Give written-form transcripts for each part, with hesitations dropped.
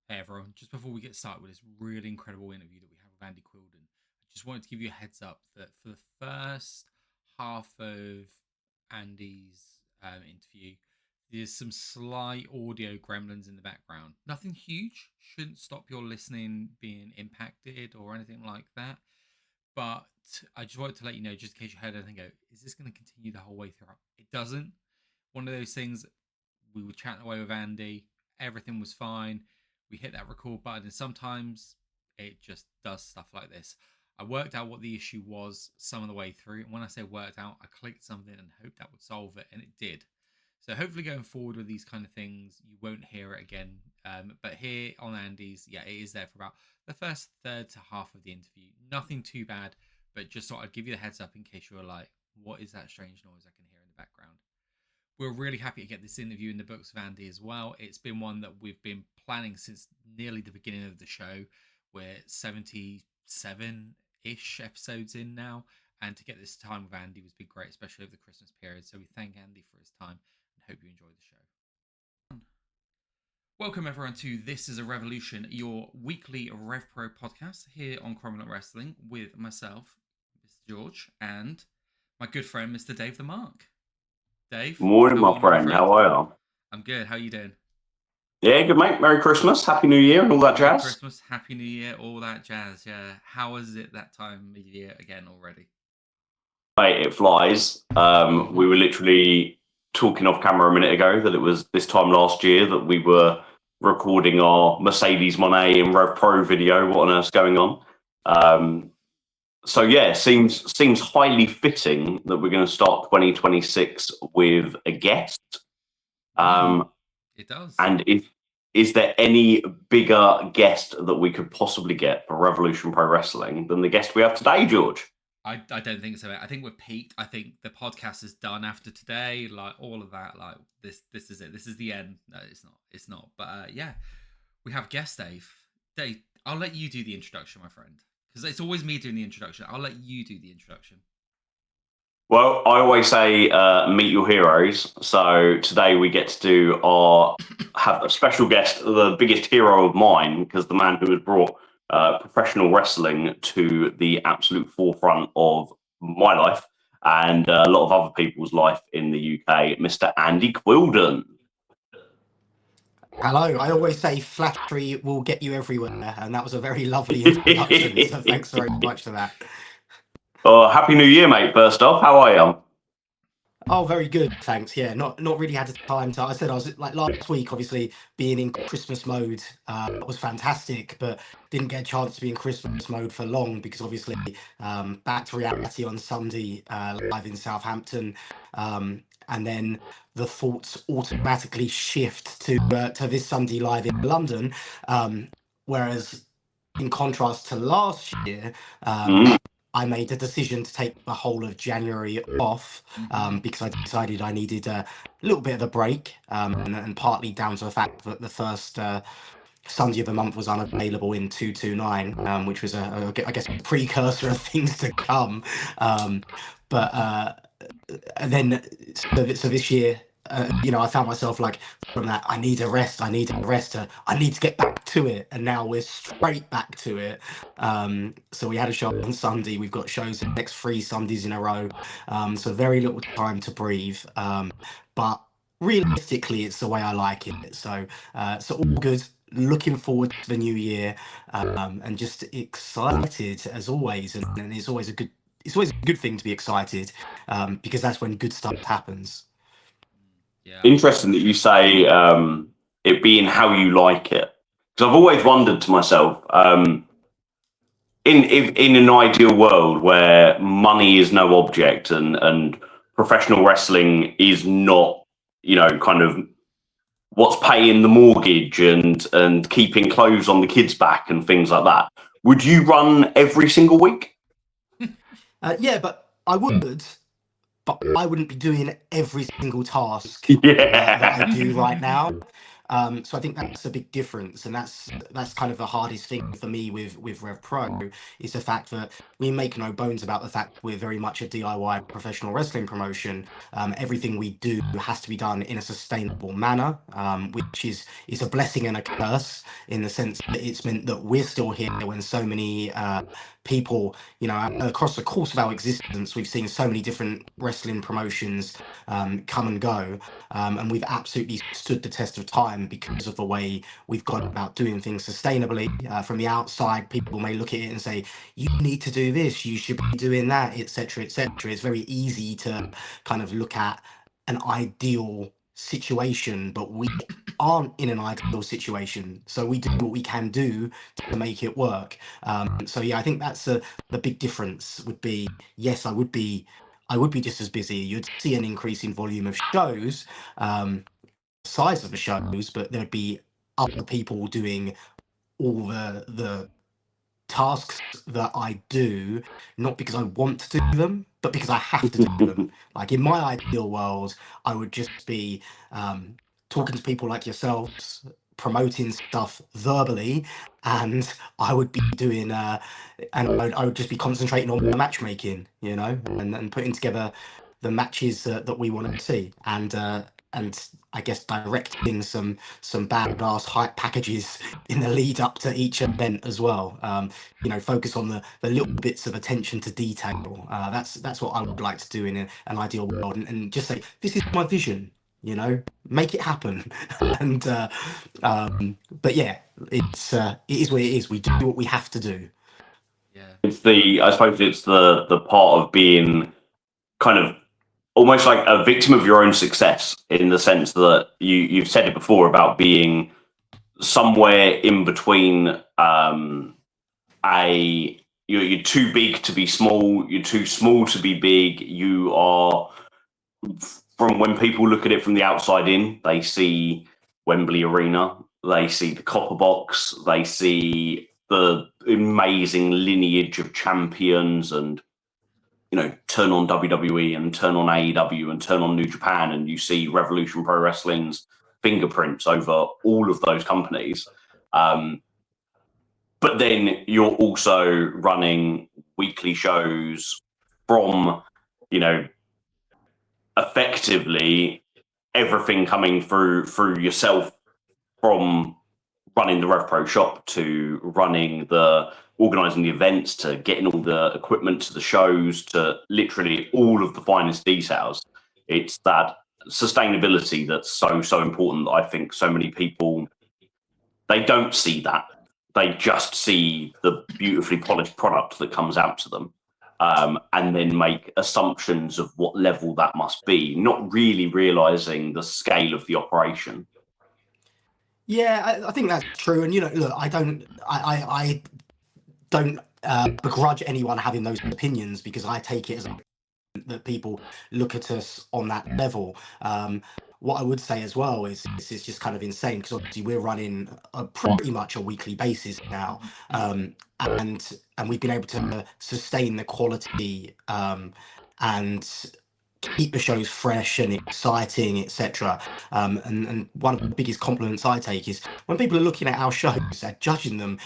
Hey everyone, just before we get started with this really incredible interview that we have with Andy Quildan, I just wanted to give you a heads up that for the first half of Andy's interview, there's some slight audio gremlins in the background. Nothing huge, shouldn't stop your listening being impacted or anything like that. But I just wanted to let you know, just in case you heard anything, go, is this going to continue the whole way throughout? It doesn't. One of those things, we were chatting away with Andy, everything was fine. We hit that record button, and sometimes it just does stuff like this. I worked out what the issue was some of the way through, and when I say worked out, I clicked something and hoped that would solve it, and it did. So hopefully going forward with these kind of things, you won't hear it again. But here on Andy's, yeah, it is there for about the first third to half of the interview. Nothing too bad, but just thought I'd give you the heads up in case you were like, what is that strange noise I can hear in the background? We're really happy to get this interview in the books of Andy as well. It's been one that we've been planning since nearly the beginning of the show. We're 77-ish episodes in now. And to get this time with Andy was been great, especially over the Christmas period. So we thank Andy for his time and hope you enjoy the show. Welcome everyone to This Is a Revolution, your weekly RevPro podcast here on Cromwell Wrestling with myself, Mr. George, and my good friend, Mr. Dave the Mark. Dave. Morning, my friend. How are you? I'm good. How are you doing? Yeah, good, mate. Merry Christmas, Happy New Year, and all that jazz. Merry Christmas, Happy New Year, all that jazz. Yeah. How is it that time of year again already? Mate, it flies. We were literally talking off camera a minute ago that it was this time last year that we were recording our Mercedes Mone and RevPro video. What on earth's going on? So yeah, seems highly fitting that we're going to start 2026 with a guest. It does. And is there any bigger guest that we could possibly get for Revolution Pro Wrestling than the guest we have today, George? I don't think so. I think we're peaked. I think the podcast is done after today. Like all of that. Like this is it. This is the end. No, it's not. It's not. But yeah, we have guest Dave. Dave, I'll let you do the introduction, my friend, because it's always me doing the introduction. I'll let you do the introduction. Well, I always say meet your heroes. So today we get to have a special guest, the biggest hero of mine, because the man who has brought professional wrestling to the absolute forefront of my life and a lot of other people's life in the UK, Mr. Andy Quildan. Hello. I always say flattery will get you everywhere, and that was a very lovely introduction. So thanks very much for that. Happy New Year, mate. First off, how are you? Oh, very good, thanks. Yeah, not really had the time to. I said I was like last week, obviously being in Christmas mode was fantastic, but didn't get a chance to be in Christmas mode for long because obviously back to reality on Sunday live in Southampton, and then the thoughts automatically shift to this Sunday live in London, whereas in contrast to last year. I made the decision to take the whole of January off because I decided I needed a little bit of a break, and partly down to the fact that the first Sunday of the month was unavailable in 229, which was I guess a precursor of things to come. But then so this year, I found myself like from that, I need a rest, I need to get back to it, and now we're straight back to it. So we had a show on Sunday, we've got shows the next 3 Sundays in a row, so very little time to breathe, but realistically it's the way I like it. So all good, looking forward to the new year, and just excited as always, and it's always a good thing to be excited, because that's when good stuff happens. Yeah. Interesting that you say it being how you like it, because I've always wondered to myself, in an ideal world where money is no object and professional wrestling is not, kind of what's paying the mortgage and keeping clothes on the kids' back and things like that, would you run every single week? Yeah, but I would. But I wouldn't be doing every single task that I do right now. So I think that's a big difference, and that's kind of the hardest thing for me with RevPro, is the fact that we make no bones about the fact we're very much a DIY professional wrestling promotion. Everything we do has to be done in a sustainable manner, which is a blessing and a curse, in the sense that it's meant that we're still here when so many people, across the course of our existence, we've seen so many different wrestling promotions come and go, and we've absolutely stood the test of time because of the way we've gone about doing things sustainably. From the outside, people may look at it and say, "You need to do this, you should be doing that," etc., etc. It's very easy to kind of look at an ideal situation, but we aren't in an ideal situation, so we do what we can do to make it work. So yeah, I think that's the big difference. Would be, yes, I would be just as busy. You'd see an increase in volume of shows, size of the shows, but there'd be other people doing all the tasks that I do, not because I want to do them, but because I have to do them. Like, in my ideal world, I would just be talking to people like yourselves, promoting stuff verbally, and I would be doing, I would just be concentrating on my matchmaking, and putting together the matches that we want to see, and I guess directing some badass hype packages in the lead up to each event as well. Focus on the little bits of attention to detail. That's what I would like to do in an ideal world, and just say, this is my vision. Make it happen. and but yeah, it is what it is. We do what we have to do. Yeah. I suppose it's the part of being kind of almost like a victim of your own success, in the sense that you've said it before about being somewhere in between. You're too big to be small. You're too small to be big. You are, from when people look at it from the outside in, they see Wembley Arena, they see the Copper Box, they see the amazing lineage of champions, and turn on WWE and turn on AEW and turn on New Japan, and you see Revolution Pro Wrestling's fingerprints over all of those companies. But then you're also running weekly shows from, effectively everything coming through yourself, from running the RevPro shop to running organising the events to getting all the equipment to the shows to literally all of the finest details. It's that sustainability that's so important that I think so many people, they don't see that. They just see the beautifully polished product that comes out to them, and then make assumptions of what level that must be, not really realizing the scale of the operation. Yeah, I think that's true. And look, I don't begrudge anyone having those opinions, because I take it as that people look at us on that level. What I would say as well is this is just kind of insane, because obviously we're running pretty much a weekly basis now, and we've been able to sustain the quality, and keep the shows fresh and exciting, etc. And one of the biggest compliments I take is when people are looking at our shows, they're judging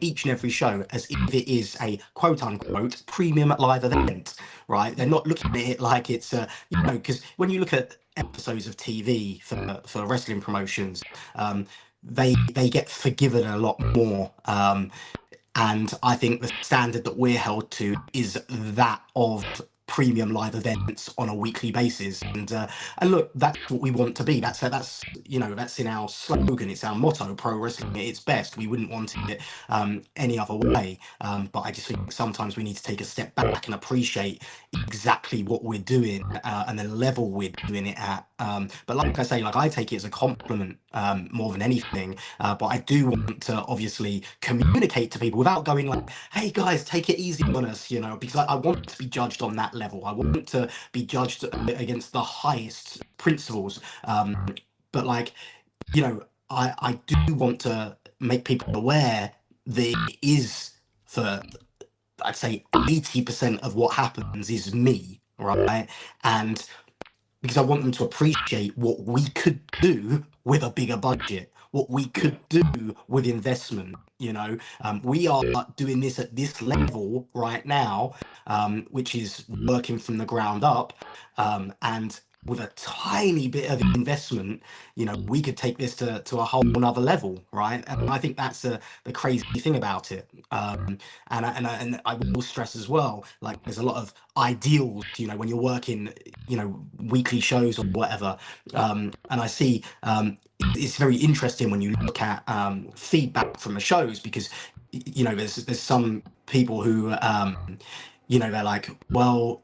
each and every show as if it is a quote unquote premium live event, right? They're not looking at it like it's because when you look at episodes of TV for wrestling promotions, they get forgiven a lot more. And I think the standard that we're held to is that of premium live events on a weekly basis, and look, that's what we want to be. That's in our slogan. It's our motto: pro wrestling at its best. We wouldn't want it any other way. But I just think sometimes we need to take a step back and appreciate exactly what we're doing, and the level we're doing it at. But like I say, like, I take it as a compliment, more than anything. But I do want to obviously communicate to people without going like, "Hey guys, take it easy on us," because I want to be judged on that level. I want to be judged against the highest principles. But like, I do want to make people aware that it is, for, I'd say, 80% of what happens is me, right? And because I want them to appreciate what we could do with a bigger budget, what we could do with investment. We are doing this at this level right now, which is working from the ground up, and with a tiny bit of investment, we could take this to a whole another level, right? And I think that's the crazy thing about it. And I will stress as well, like there's a lot of ideals, when you're working, weekly shows or whatever. And I see it's very interesting when you look at feedback from the shows, because there's some people who they're like, well,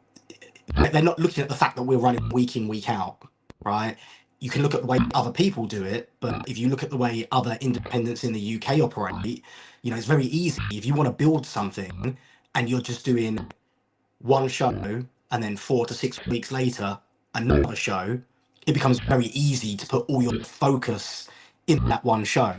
they're not looking at the fact that we're running week in, week out, right? You can look at the way other people do it, but if you look at the way other independents in the UK operate, it's very easy. If you want to build something and you're just doing one show and then 4 to 6 weeks later another show, it becomes very easy to put all your focus in that one show.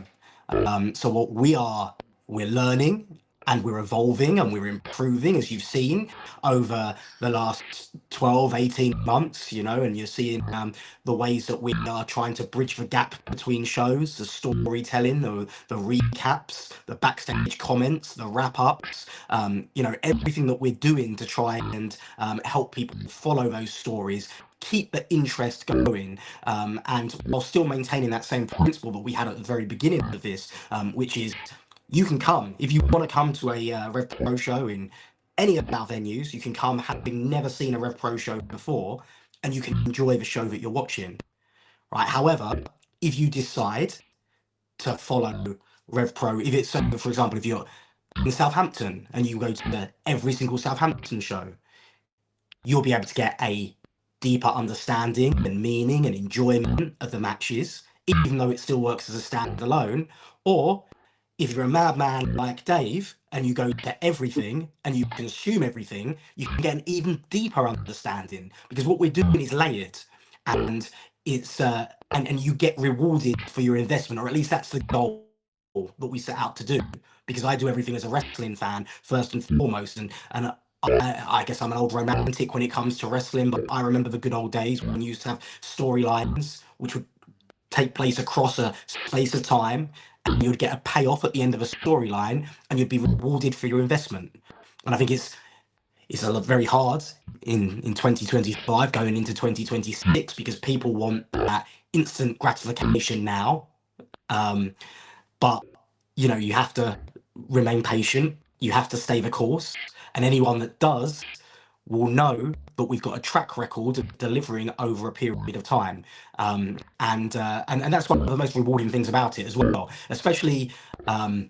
So what we're learning and we're evolving and we're improving, as you've seen over the last 12, 18 months, and you're seeing the ways that we are trying to bridge the gap between shows, the storytelling, the recaps, the backstage comments, the wrap-ups, everything that we're doing to try and help people follow those stories, keep the interest going, and while still maintaining that same principle that we had at the very beginning of this, which is you can come if you want to come to a RevPro show in any of our venues. You can come having never seen a RevPro show before, and you can enjoy the show that you're watching. Right. However, if you decide to follow RevPro, if it's so, for example, if you're in Southampton and you go to every single Southampton show, you'll be able to get a deeper understanding and meaning and enjoyment of the matches, even though it still works as a standalone. Or if you're a madman like Dave and you go to everything and you consume everything, you can get an even deeper understanding, because what we're doing is layered, and it's and you get rewarded for your investment, or at least that's the goal that we set out to do. Because I do everything as a wrestling fan first and foremost, and I guess I'm an old romantic when it comes to wrestling, but I remember the good old days when you used to have storylines which would take place across a space of time, and you'd get a payoff at the end of a storyline, and you'd be rewarded for your investment. And I think it's very hard in 2025 going into 2026, because people want that instant gratification now. But you have to remain patient. You have to stay the course, and anyone that does will know that we've got a track record of delivering over a period of time. And that's one of the most rewarding things about it as well, especially an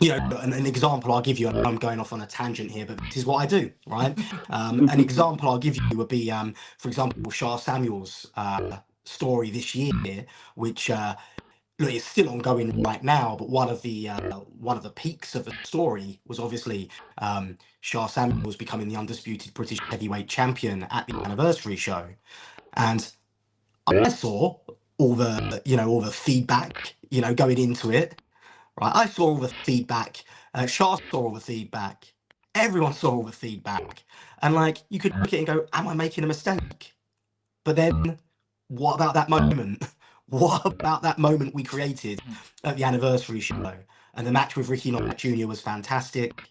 example I'll give you, and I'm going off on a tangent here, but this is what I do, right? An example I'll give you would be, for example, Shah Samuel's story this year, which look, it's still ongoing right now, but one of the peaks of the story was obviously Shah Samuels becoming the undisputed British heavyweight champion at the anniversary show. And I saw all the feedback, going into it. Right, I saw all the feedback. Shah saw all the feedback. Everyone saw all the feedback, and like you could look at it and go, "Am I making a mistake?" But then, what about that moment? What about that moment we created at the anniversary show? And the match with Ricky Knight Jr. was fantastic,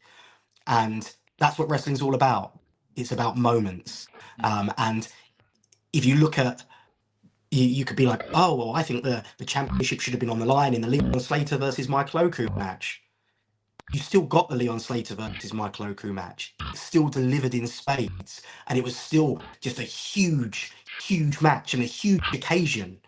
and that's what wrestling's all about. It's about moments. And if you look at you could be like, oh, well, I think the championship should have been on the line in the Leon Slater versus Michael Oku match. You still got the Leon Slater versus Michael Oku match. It's still delivered in spades, and it was still just a huge, huge match and a huge occasion.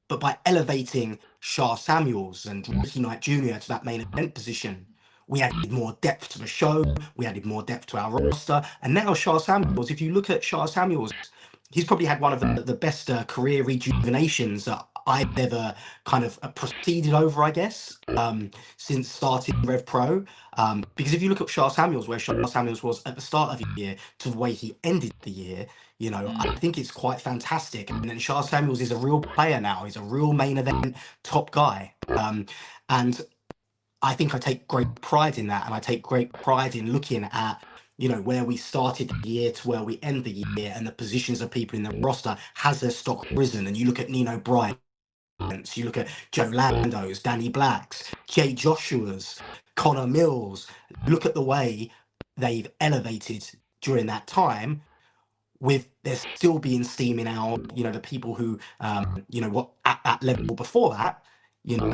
But by elevating Shah Samuels and Ricky Knight Jr. to that main event position, we added more depth to the show, we added more depth to our roster, and now Shah Samuels, if you look at Shah Samuels, he's probably had one of the best career rejuvenations that I've ever kind of proceeded over, I guess, since starting RevPro. Because if you look at Shah Samuels, where Shah Samuels was at the start of the year to the way he ended the year, I think it's quite fantastic. And then Shah Samuels is a real player now. He's a real main event top guy. And I think I take great pride in that. And I take great pride in looking at where we started the year to where we end the year, and the positions of people in the roster, has their stock risen? And you look at Nino Bryant, you look at Joe Lando's, Danny Black's, Jay Joshua's, Connor Mills. Look at the way they've elevated during that time, with there still being steam in our, the people who, what at that level before that,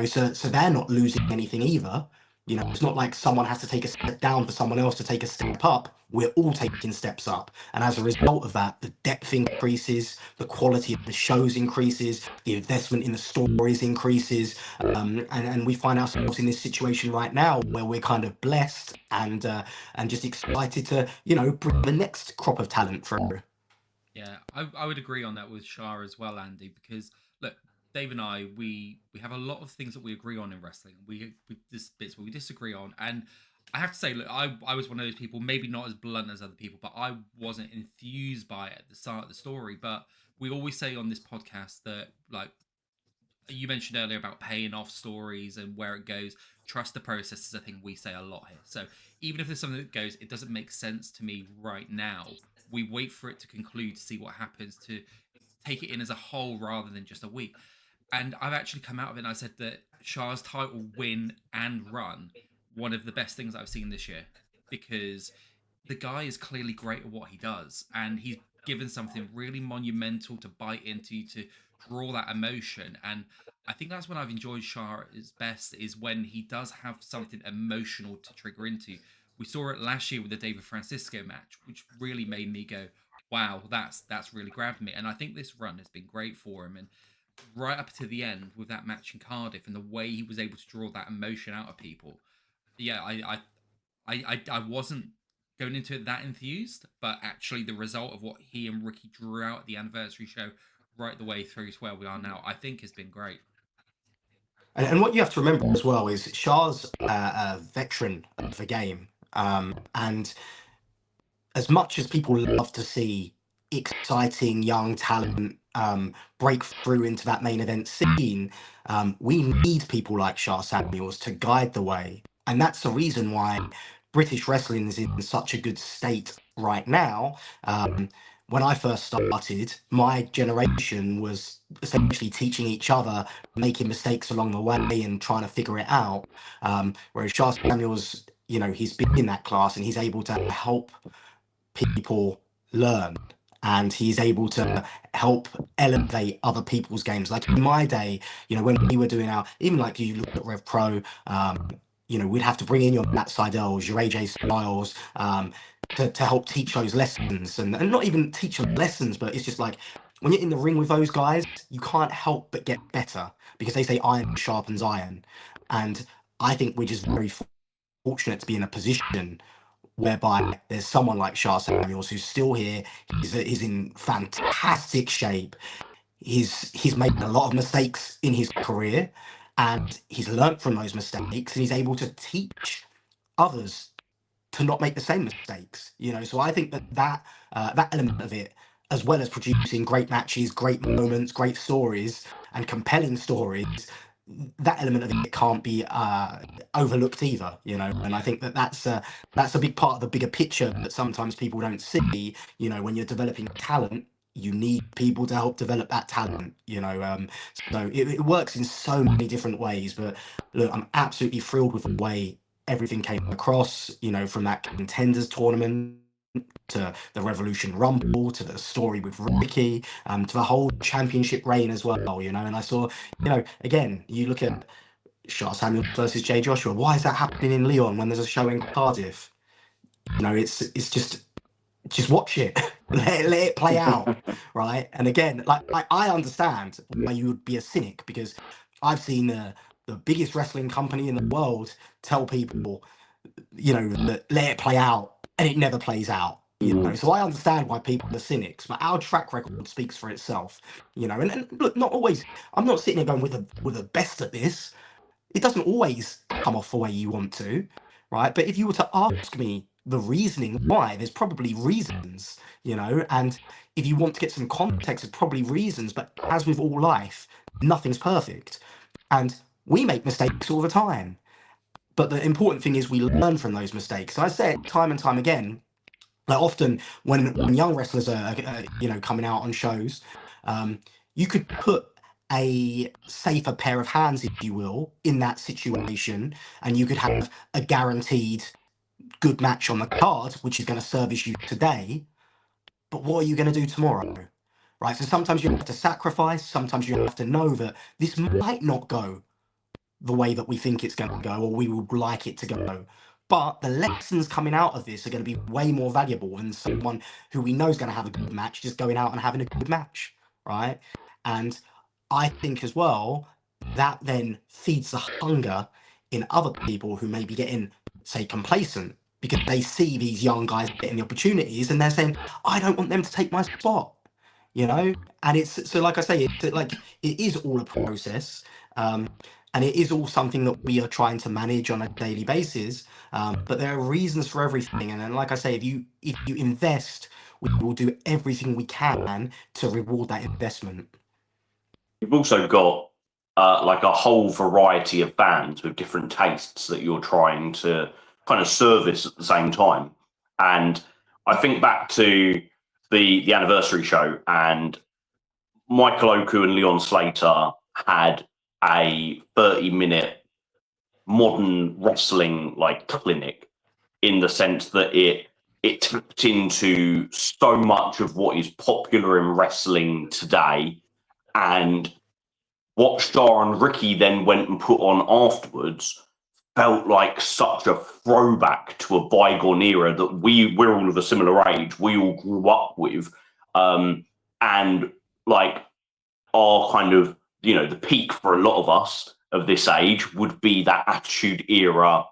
so they're not losing anything either. It's not like someone has to take a step down for someone else to take a step up. We're all taking steps up. And as a result of that, the depth increases, the quality of the shows increases, the investment in the stories increases. And we find ourselves in this situation right now where we're kind of blessed and just excited to, bring the next crop of talent through. Yeah, I would agree on that with Shah as well, Andy, because look, Dave and I, we have a lot of things that we agree on in wrestling. We this bits where we disagree on, and I have to say, look, I was one of those people, maybe not as blunt as other people, but I wasn't enthused by it at the start of the story. But we always say on this podcast that, like, you mentioned earlier about paying off stories and where it goes. Trust the process is a thing we say a lot here. So even if there's something that goes, it doesn't make sense to me right now. We wait for it to conclude to see what happens, to take it in as a whole rather than just a week. And I've actually come out of it and I said that Shah's title win and run, one of the best things I've seen this year, because the guy is clearly great at what he does, and he's given something really monumental to bite into, to draw that emotion. And I think that's when I've enjoyed Shah at his best, is when he does have something emotional to trigger into. We saw it last year with the David Francisco match, which really made me go, wow, that's really grabbed me. And I think this run has been great for him. And right up to the end with that match in Cardiff and the way he was able to draw that emotion out of people, yeah, I wasn't going into it that enthused, but actually the result of what he and Ricky drew out at the anniversary show right the way through to where we are now, I think has been great. And what you have to remember as well is Shah's a veteran of the game. And as much as people love to see exciting young talent break through into that main event scene, we need people like Shah Samuels to guide the way. And that's the reason why British wrestling is in such a good state right now. When I first started, my generation was essentially teaching each other, making mistakes along the way and trying to figure it out. Whereas Shah Samuels, he's been in that class and he's able to help people learn, and he's able to help elevate other people's games. Like in my day, when we were doing our, even like you look at RevPro, we'd have to bring in your Matt Seidel's, your AJ Styles, to help teach those lessons, and not even teach them lessons, but it's just like when you're in the ring with those guys, you can't help but get better, because they say iron sharpens iron. And I think we're just very fortunate to be in a position whereby there's someone like Shah Samuels who's still here. He's in fantastic shape. He's made a lot of mistakes in his career, and he's learnt from those mistakes, and he's able to teach others to not make the same mistakes. So I think that element of it, as well as producing great matches, great moments, great stories, and compelling stories, that element of it can't be overlooked either. And I think that's a big part of the bigger picture that sometimes people don't see. When you're developing talent, you need people to help develop that talent. So it works in so many different ways. But look, I'm absolutely thrilled with the way everything came across, from that contenders tournament to the Revolution Rumble, to the story with Ricky, to the whole championship reign as well. And I saw, again, you look at Shah Samuels versus Jay Joshua. Why is that happening in Leon when there's a show in Cardiff? It's just watch it, let it play out, right? And again, like I understand why you would be a cynic, because I've seen the biggest wrestling company in the world tell people, that let it play out, and it never plays out. So I understand why people are cynics, but our track record speaks for itself. And look, not always. I'm not sitting there going with the best at this. It doesn't always come off the way you want to, right? But if you were to ask me the reasoning why, there's probably reasons, and if you want to get some context, there's probably reasons. But as with all life, nothing's perfect, and we make mistakes all the time. But the important thing is we learn from those mistakes. And I say it time and time again, Like often when young wrestlers are coming out on shows, um, you could put a safer pair of hands, if you will, in that situation, and you could have a guaranteed good match on the card, which is going to service you today. But what are you going to do tomorrow? Right. So sometimes you have to sacrifice. Sometimes you have to know that this might not go the way that we think it's going to go or we would like it to go. But the lessons coming out of this are going to be way more valuable than someone who we know is going to have a good match just going out and having a good match, right? And I think as well that then feeds the hunger in other people who may be getting, say, complacent because they see these young guys getting the opportunities and they're saying, I don't want them to take my spot, you know? And it's so, like I say, it's like it is all a process. And it is all something that we are trying to manage on a daily basis. But there are reasons for everything. And then, like I say, if you invest, we will do everything we can to reward that investment. You've also got like a whole variety of fans with different tastes that you're trying to kind of service at the same time. And I think back to the anniversary show, and Michael Oku and Leon Slater had a 30-minute modern wrestling like clinic, in the sense that it tapped into so much of what is popular in wrestling today, and what Shaw and Ricky then went and put on afterwards felt like such a throwback to a bygone era that we're all of a similar age. We all grew up with, and like our kind of, the peak for a lot of us of this age would be that Attitude Era.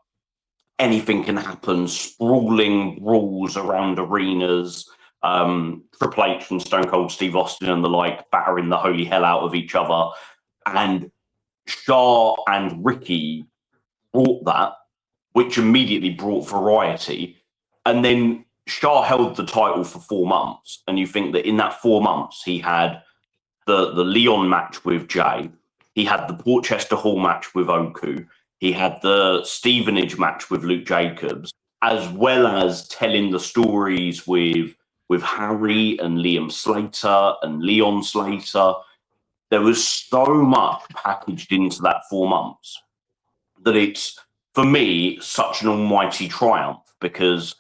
Anything can happen, sprawling brawls around arenas, Triple H and Stone Cold Steve Austin and the like battering the holy hell out of each other. And Shaw and Ricky brought that, which immediately brought variety. And then Shaw held the title for 4 months. And you think that in that 4 months, he had the Leon match with Jay, he had the Portchester Hall match with Oku, he had the Stevenage match with Luke Jacobs, as well as telling the stories with Harry and Liam Slater and Leon Slater. There was so much packaged into that 4 months that it's, for me, such an almighty triumph, because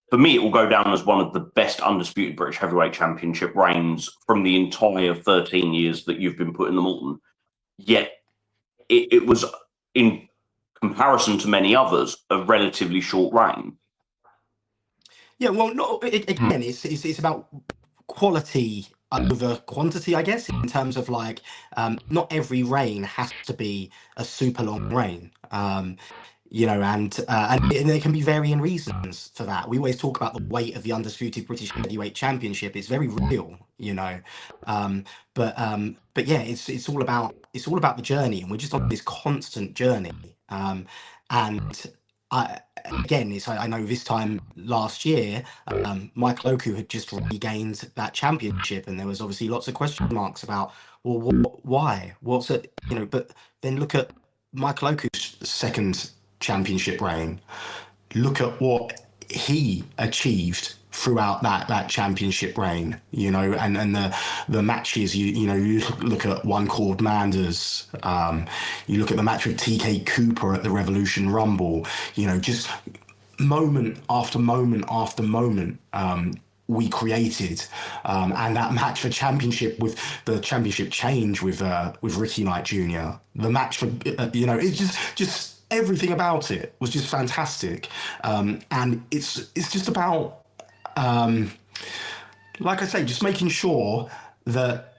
for me, it will go down as one of the best undisputed British Heavyweight Championship reigns from the entire 13 years that you've been putting them on. Yet it was, in comparison to many others, a relatively short reign. Yeah, well, no, again, it's about quality over quantity, I guess, in terms of like, not every reign has to be a super long reign. And there can be varying reasons for that. We always talk about the weight of the undisputed British Heavyweight Championship. It's very real, but yeah, it's all about the journey, and we're just on this constant journey. And I know this time last year, Michael Oku had just regained that championship, and there was obviously lots of question marks about, well, why? What's it? But then look at Michael Oku's second championship reign. Look at what he achieved throughout that championship reign, and the matches. You look at one called Manders. You look at the match with TK Cooper at the Revolution Rumble. Just moment after moment after moment. We created, and that match for championship with the championship change with Ricky Knight Jr. The match for it's just everything about it was just fantastic, and it's just about, like I say, just making sure that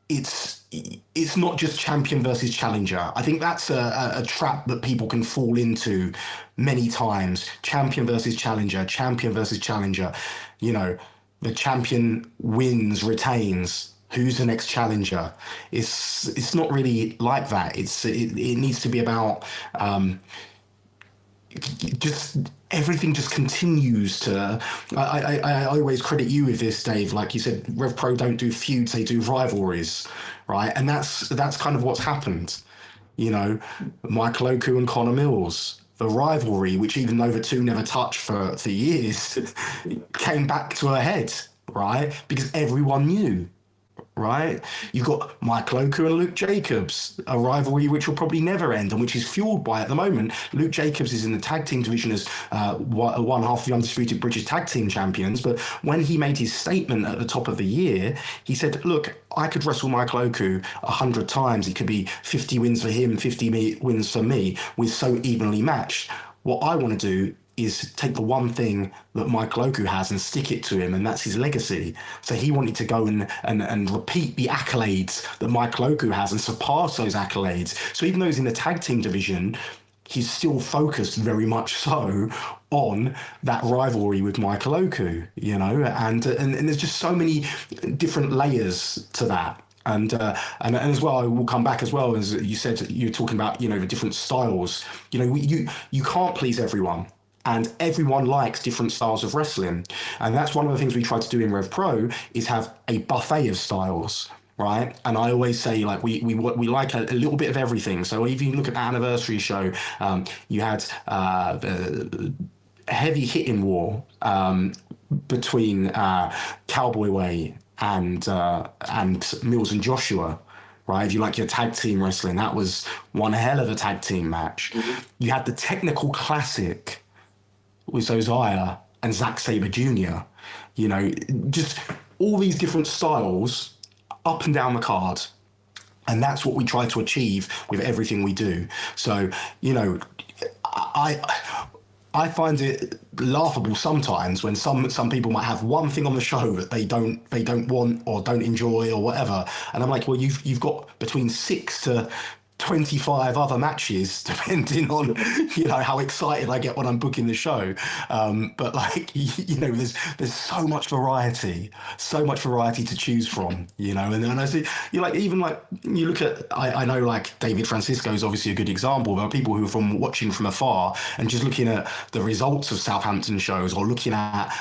it's not just champion versus challenger. I think that's a trap that people can fall into many times. Champion versus challenger, champion versus challenger. The champion wins, retains. Who's the next challenger? It's not really like that. It needs to be about, just everything just continues to. I always credit you with this, Dave. Like you said, RevPro don't do feuds; they do rivalries, right? And that's kind of what's happened. Michael Oku and Connor Mills, the rivalry, which even though the two never touched for years, came back to a head, right? Because everyone knew, right? You've got Michael Oku and Luke Jacobs, a rivalry which will probably never end and which is fueled by, at the moment, Luke Jacobs is in the tag team division as one half of the undisputed British tag team champions. But when he made his statement at the top of the year, he said, look, I could wrestle Michael Oku 100 times. It could be 50 wins for him, 50 wins for me. We're so evenly matched. What I want to do is take the one thing that Michael Oku has and stick it to him, and that's his legacy. So he wanted to go and repeat the accolades that Michael Oku has and surpass those accolades. So even though he's in the tag team division, he's still focused very much so on that rivalry with Michael Oku, you know, and there's just so many different layers to that. And as well, I will come back as well, as you said, you're talking about, you know, the different styles. You know, you can't please everyone. And everyone likes different styles of wrestling. And that's one of the things we try to do in RevPro is have a buffet of styles, right? And I always say, like, we like a little bit of everything. So if you look at the anniversary show, you had the heavy hitting war between Cowboy Way and Mills and Joshua. Right, if you like your tag team wrestling, that was one hell of a tag team match. Mm-hmm. You had the technical classic with Josiah and Zack Sabre Jr. You know, just all these different styles up and down the card. And that's what we try to achieve with everything we do. So, you know, I find it laughable sometimes when some people might have one thing on the show that they don't want or don't enjoy or whatever, and I'm like, well, you've got between 6 to 25 other matches depending on, you know, how excited I get when I'm booking the show. But like, you know, there's so much variety to choose from, you know. And I see, you like, even like you look at, I know like David Francisco is obviously a good example. There are people who are from watching from afar and just looking at the results of Southampton shows or looking at,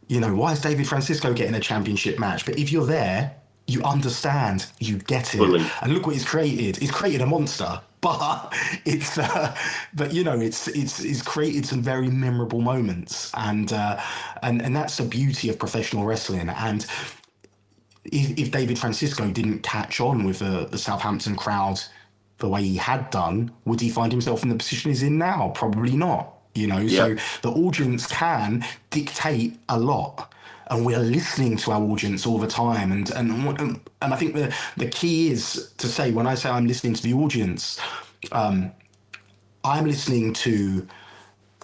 you know, why is David Francisco getting a championship match? But if you're there, you understand, you get it. Fully. And look what he's created. He's created a monster, but it's, but you know, it's created some very memorable moments, and that's the beauty of professional wrestling. And if David Francisco didn't catch on with the Southampton crowd the way he had done, would he find himself in the position he's in now? Probably not. You know, so the audience can dictate a lot. And we're listening to our audience all the time. And I think the key is to say, when I say I'm listening to the audience, I'm listening to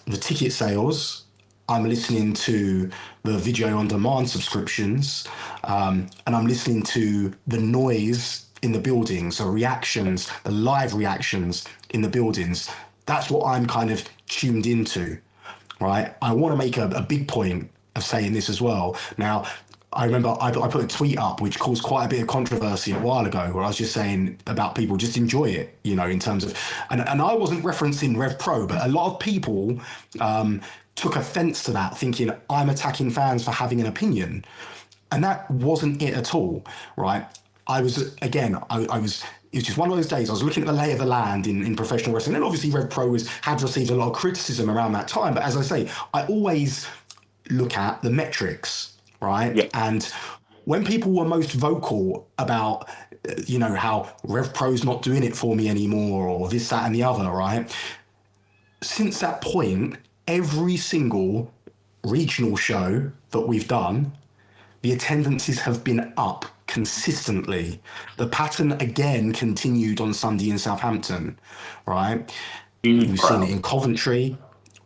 the ticket sales, I'm listening to the video on demand subscriptions, and I'm listening to the noise in the buildings, the reactions, the live reactions in the buildings. That's what I'm kind of tuned into, right? I want to make a big point of saying this as well. Now, I remember I put a tweet up which caused quite a bit of controversy a while ago, where I was just saying about people just enjoy it, you know, in terms of, and I wasn't referencing RevPro, but a lot of people took offense to that, thinking I'm attacking fans for having an opinion. And that wasn't it at all, right? I was it was just one of those days. I was looking at the lay of the land in professional wrestling. And obviously RevPro had received a lot of criticism around that time. But as I say, I always look at the metrics, right? Yeah. And when people were most vocal about, you know, how RevPro's not doing it for me anymore, or this, that, and the other, right? Since that point, every single regional show that we've done, the attendances have been up consistently. The pattern again continued on Sunday in Southampton, right? We've seen it in Coventry.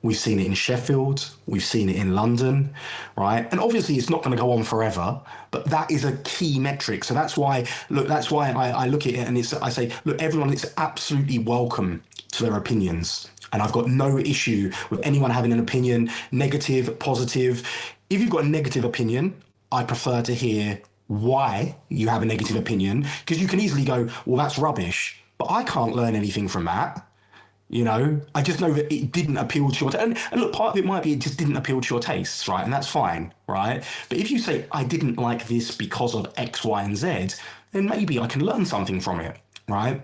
We've seen it in Sheffield. We've seen it in London, right? And obviously it's not going to go on forever, but that is a key metric. So that's why I look at it and I say, look, everyone is absolutely welcome to their opinions. And I've got no issue with anyone having an opinion, negative, positive. If you've got a negative opinion, I prefer to hear why you have a negative opinion, because you can easily go, well, that's rubbish, but I can't learn anything from that. You know, I just know that it didn't appeal to your and look, part of it might be it just didn't appeal to your tastes, right? And that's fine, right? But if you say, I didn't like this because of X, Y, and Z, then maybe I can learn something from it, right?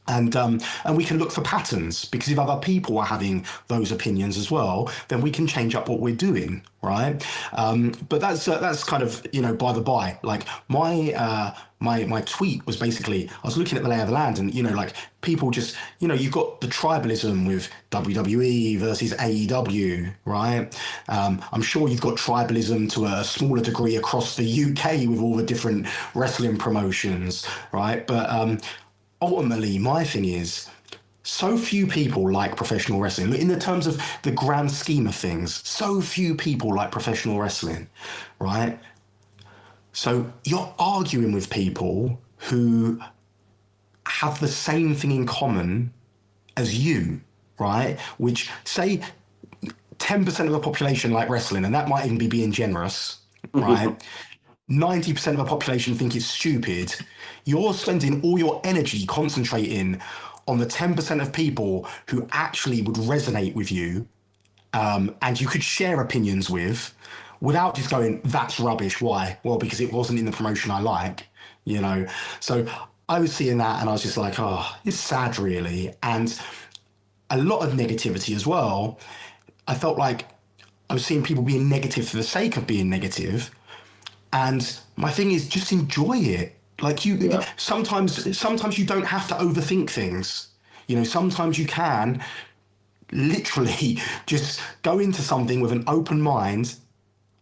And we can look for patterns, because if other people are having those opinions as well, then we can change up what we're doing, right? But that's kind of, by the by. Like my tweet was basically, I was looking at the lay of the land, and like people just, you've got the tribalism with WWE versus AEW, right? I'm sure you've got tribalism to a smaller degree across the UK with all the different wrestling promotions, right? But ultimately, my thing is, so few people like professional wrestling. In the terms of the grand scheme of things, so few people like professional wrestling, right? So you're arguing with people who have the same thing in common as you, right? Which, say 10% of the population like wrestling, and that might even be being generous, right? 90% of the population think it's stupid. You're spending all your energy concentrating on the 10% of people who actually would resonate with you, and you could share opinions with, without just going, that's rubbish. Why? Well, because it wasn't in the promotion I like, you know? So I was seeing that and I was just like, oh, it's sad, really. And a lot of negativity as well. I felt like I was seeing people being negative for the sake of being negative. And my thing is, just enjoy it. Like sometimes you don't have to overthink things. Sometimes you can literally just go into something with an open mind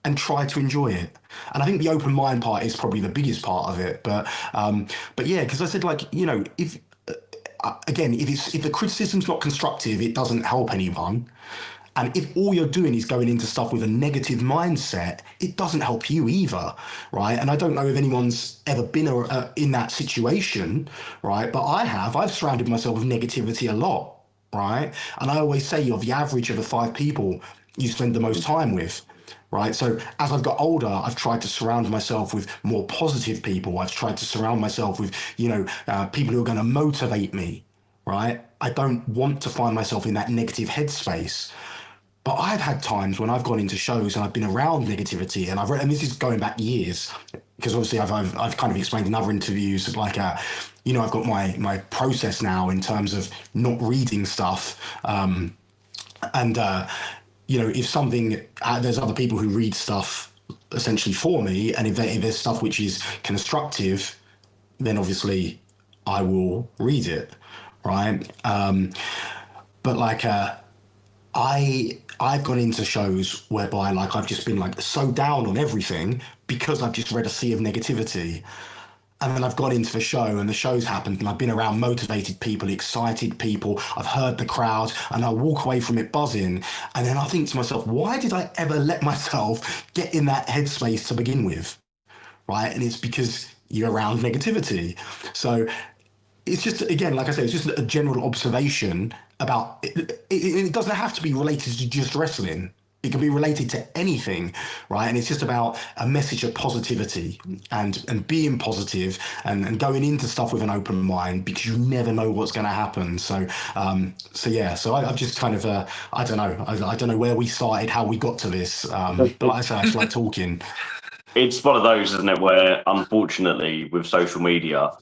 and try to enjoy it. And I think the open mind part is probably the biggest part of it. But yeah, because I said, like, if again, if the criticism's not constructive, it doesn't help anyone. And if all you're doing is going into stuff with a negative mindset, it doesn't help you either, right? And I don't know if anyone's ever been in that situation, right? But I have. I've surrounded myself with negativity a lot, right? And I always say you're the average of the 5 people you spend the most time with, right? So as I've got older, I've tried to surround myself with more positive people. I've tried to surround myself with, people who are going to motivate me, right? I don't want to find myself in that negative headspace. But I've had times when I've gone into shows and I've been around negativity, and and this is going back years, because obviously I've kind of explained in other interviews, like, I've got my process now in terms of not reading stuff, and if something, there's other people who read stuff essentially for me, and if there's stuff which is constructive, then obviously I will read it, right? But like, I've gone into shows whereby, like, I've just been like so down on everything because I've just read a sea of negativity. And then I've got into the show and the show's happened and I've been around motivated people, excited people. I've heard the crowd and I walk away from it buzzing. And then I think to myself, why did I ever let myself get in that headspace to begin with? Right. And it's because you're around negativity. So it's just, again, like I said, it's just a general observation about it doesn't have to be related to just wrestling. It can be related to anything, right? And it's just about a message of positivity and being positive and going into stuff with an open mind, because you never know what's going to happen. So yeah. So I've just kind of I don't know. I don't know where we started, how we got to this. But like I said, I just like talking. It's one of those, isn't it, where unfortunately with social media,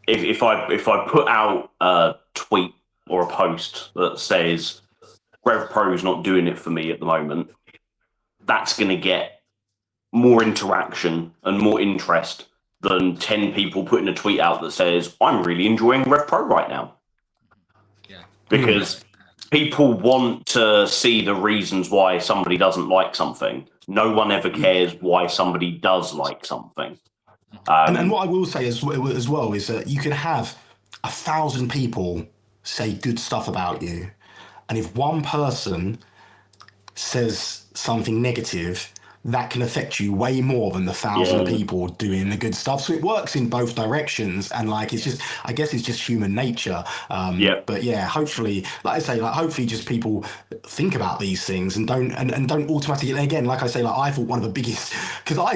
if I put out a tweet or a post that says RevPro's not doing it for me at the moment, that's going to get more interaction and more interest than 10 people putting a tweet out that says, I'm really enjoying RevPro right now. Yeah. Because people want to see the reasons why somebody doesn't like something. No one ever cares why somebody does like something. And what I will say as well is that you can have 1,000 people say good stuff about you, and if one person says something negative, that can affect you way more than the 1,000 people doing the good stuff. So it works in both directions, and like it's just, I guess it's just human nature. But yeah, hopefully, like I say, like hopefully, just people think about these things and don't automatically. Again, like I say, like I thought one of the biggest, because I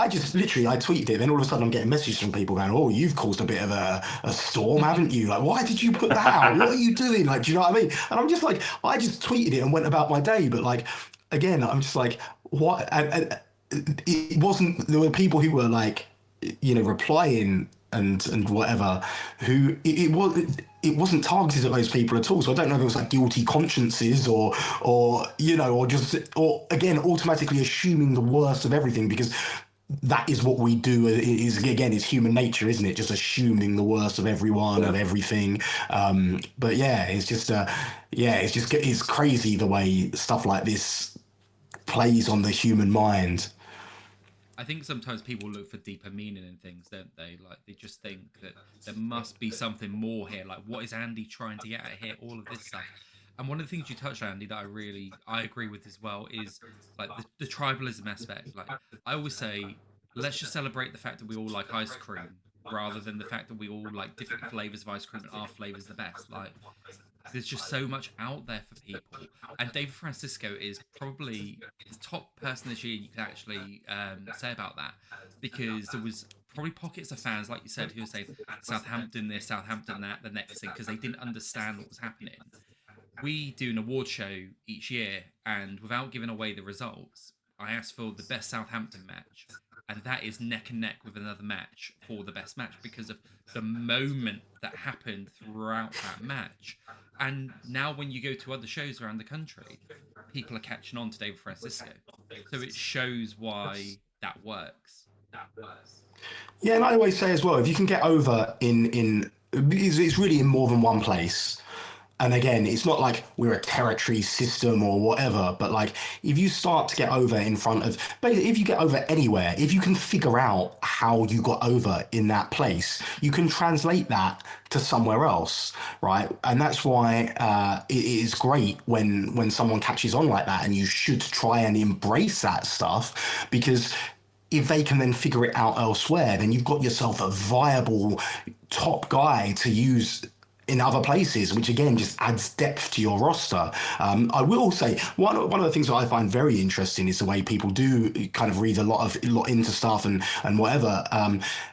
just literally I tweeted it, then all of a sudden I'm getting messages from people going, "Oh, you've caused a bit of a storm, haven't you? Like, why did you put that out? What are you doing? Like, do you know what I mean?" And I'm just like, I just tweeted it and went about my day, but like, again, I'm just like, what? And it wasn't. There were people who were like, replying and whatever, who it wasn't targeted at those people at all. So I don't know if it was like guilty consciences or you know, or again automatically assuming the worst of everything, because that is what we do. Is again, it's human nature, isn't it? Just assuming the worst of everyone, of everything. But yeah, it's crazy the way stuff like this plays on the human mind. I think sometimes people look for deeper meaning in things, don't they? Like they just think that there must be something more here. Like, what is Andy trying to get at here? All of this stuff. And one of the things you touched on, Andy, that I agree with as well is like the tribalism aspect. Like I always say, let's just celebrate the fact that we all like ice cream rather than the fact that we all like different flavors of ice cream and our flavor's the best. Like there's just so much out there for people. And David Francisco is probably the top person this year you could actually say about that, because there was probably pockets of fans, like you said, who were saying Southampton this, Southampton that, the next thing, because they didn't understand what was happening. We do an award show each year, and without giving away the results, I asked for the best Southampton match, and that is neck and neck with another match for the best match because of the moment that happened throughout that match. And now, when you go to other shows around the country, people are catching on to David Francisco, so it shows why that works. Yeah, and I always say as well, if you can get over in it's really in more than one place. And again, it's not like we're a territory system or whatever, but like if you start to get over in front of, basically, if you get over anywhere, if you can figure out how you got over in that place, you can translate that to somewhere else, right? And that's why it is great when someone catches on like that, and you should try and embrace that stuff, because if they can then figure it out elsewhere, then you've got yourself a viable top guy to use in other places, which again just adds depth to your roster. I will say one of the things that I find very interesting is the way people do kind of read a lot into stuff and whatever.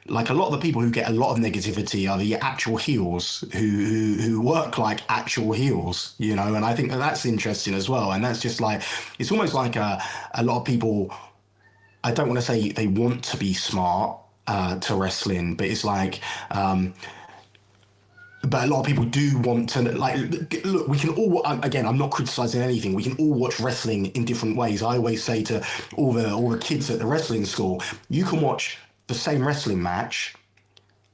Like a lot of the people who get a lot of negativity are the actual heels who work like actual heels, you know. And I think that's interesting as well. And that's just like, it's almost like a lot of people, I don't want to say they want to be smart to wrestling, but it's like, but a lot of people do want to, like, look, we can all, again, I'm not criticizing anything, we can all watch wrestling in different ways. I always say to all the kids at the wrestling school, you can watch the same wrestling match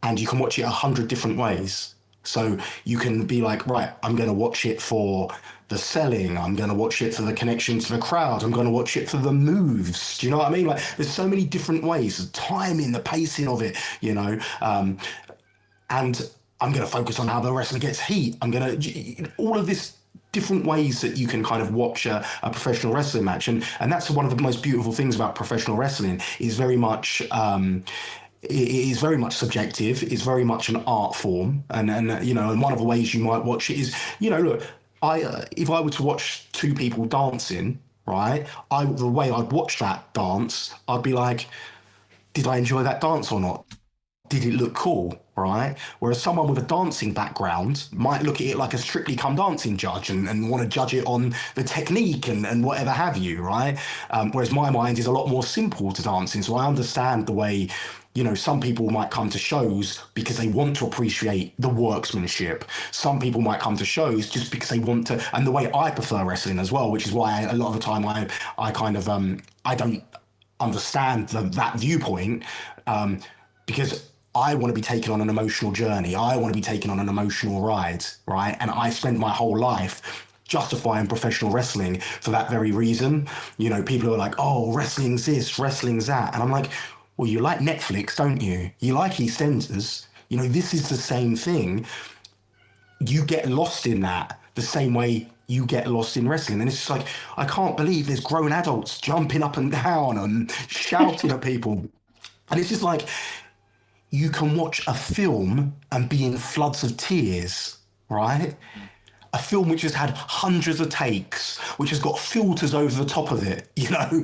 and you can watch it 100 different ways. So you can be like, right, I'm going to watch it for the selling, I'm going to watch it for the connection to the crowd, I'm going to watch it for the moves. Do you know what I mean? Like, there's so many different ways, the timing, the pacing of it, you know. And I'm going to focus on how the wrestler gets heat. I'm going to, all of this different ways that you can kind of watch a professional wrestling match. And that's one of the most beautiful things about professional wrestling, is very much, it is very much subjective. It's very much an art form. And you know, and one of the ways you might watch it is, you know, look, if I were to watch two people dancing, right, the way I'd watch that dance, I'd be like, did I enjoy that dance or not? Did it look cool, right? Whereas someone with a dancing background might look at it like a Strictly Come Dancing judge and want to judge it on the technique and whatever have you, right? Whereas my mind is a lot more simple to dancing. So I understand the way, you know, some people might come to shows because they want to appreciate the workmanship. Some people might come to shows just because they want to, and the way I prefer wrestling as well, which is why a lot of the time I kind of, I don't understand that viewpoint, because I want to be taken on an emotional journey. I want to be taken on an emotional ride, right? And I spent my whole life justifying professional wrestling for that very reason. You know, people are like, oh, wrestling's this, wrestling's that. And I'm like, well, you like Netflix, don't you? You like EastEnders. You know, this is the same thing. You get lost in that the same way you get lost in wrestling. And it's just like, I can't believe there's grown adults jumping up and down and shouting at people. And it's just like, you can watch a film and be in floods of tears, right? A film which has had hundreds of takes, which has got filters over the top of it, you know,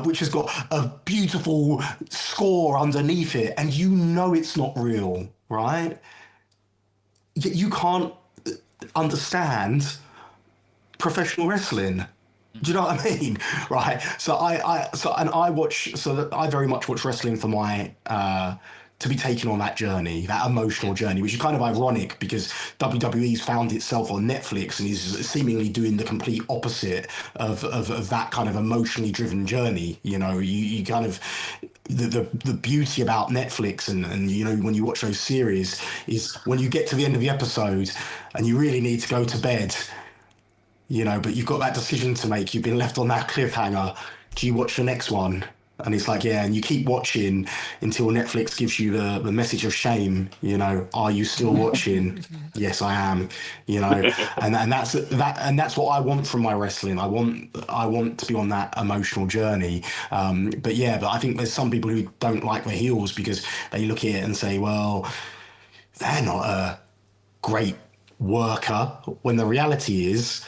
which has got a beautiful score underneath it, and you know it's not real, right? Yet you can't understand professional wrestling. Do you know what I mean? Right. So I very much watch wrestling for my to be taken on that journey, that emotional journey, which is kind of ironic because WWE's found itself on Netflix and is seemingly doing the complete opposite of that kind of emotionally driven journey. You kind of the beauty about Netflix and when you watch those series is when you get to the end of the episode and you really need to go to bed, but you've got that decision to make. You've been left on that cliffhanger. Do you watch the next one? And it's like, yeah, and you keep watching until Netflix gives you the message of shame. Are you still watching? Yes, I am. And that's what I want from my wrestling. I want to be on that emotional journey. But I think there's some people who don't like the heels because they look at it and say, well, they're not a great worker. When the reality is,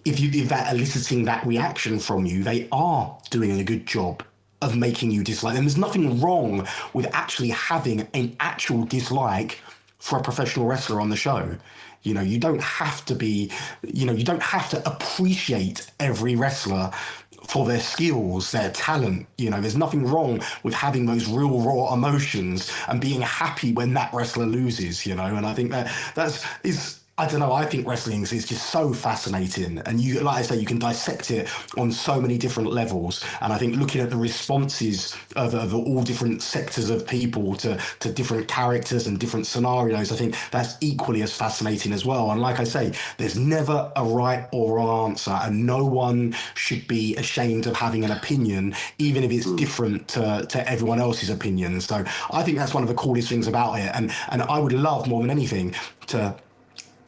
if that eliciting that reaction from you, they are doing a good job of making you dislike them. There's nothing wrong with actually having an actual dislike for a professional wrestler on the show. You don't have to be, you don't have to appreciate every wrestler for their skills, their talent. There's nothing wrong with having those real raw emotions and being happy when that wrestler loses, and I think that's I don't know. I think wrestling is just so fascinating, and like I say, you can dissect it on so many different levels. And I think looking at the responses of all different sectors of people to different characters and different scenarios, I think that's equally as fascinating as well. And like I say, there's never a right or wrong answer, and no one should be ashamed of having an opinion, even if it's different to everyone else's opinion. So I think that's one of the coolest things about it, and I would love more than anything to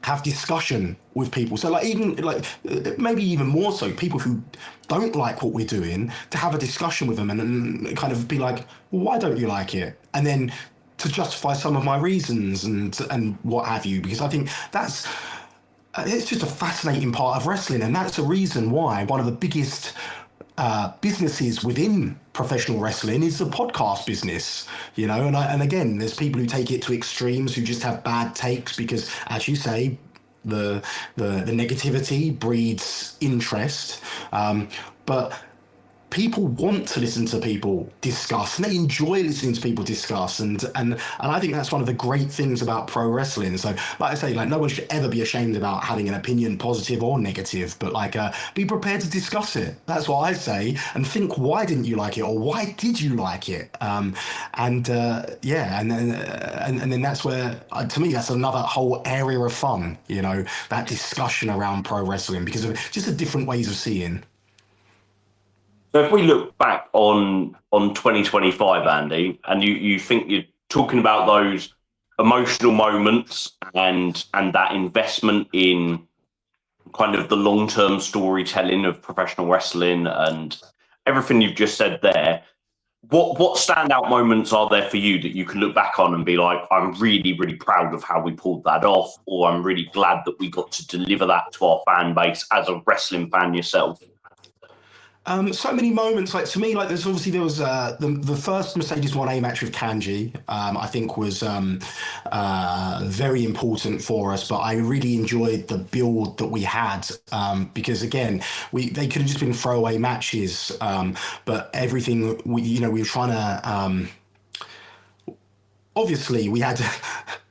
have discussion with people. So maybe even more so people who don't like what we're doing, to have a discussion with them and kind of be like, well, why don't you like it? And then to justify some of my reasons and what have you, because I think it's just a fascinating part of wrestling. And that's a reason why one of the biggest businesses within professional wrestling is the podcast business, and again, there's people who take it to extremes, who just have bad takes because, as you say, the negativity breeds interest, but people want to listen to people discuss, and they enjoy listening to people discuss, and I think that's one of the great things about pro wrestling. So like I say, no one should ever be ashamed about having an opinion, positive or negative, but be prepared to discuss it. That's what I say, and think, why didn't you like it, or why did you like it? And then that's where, to me, that's another whole area of fun, that discussion around pro wrestling, because of just the different ways of seeing. So if we look back on 2025, Andy, and you think you're talking about those emotional moments and that investment in kind of the long-term storytelling of professional wrestling and everything you've just said there, what standout moments are there for you that you can look back on and be like, I'm really, really proud of how we pulled that off, or I'm really glad that we got to deliver that to our fan base as a wrestling fan yourself? So many moments. To me, there was the first Mercedes Mone match with Kanji. I think was very important for us, but I really enjoyed the build that we had, because again, they could have just been throwaway matches, but everything we were trying to. Obviously, we had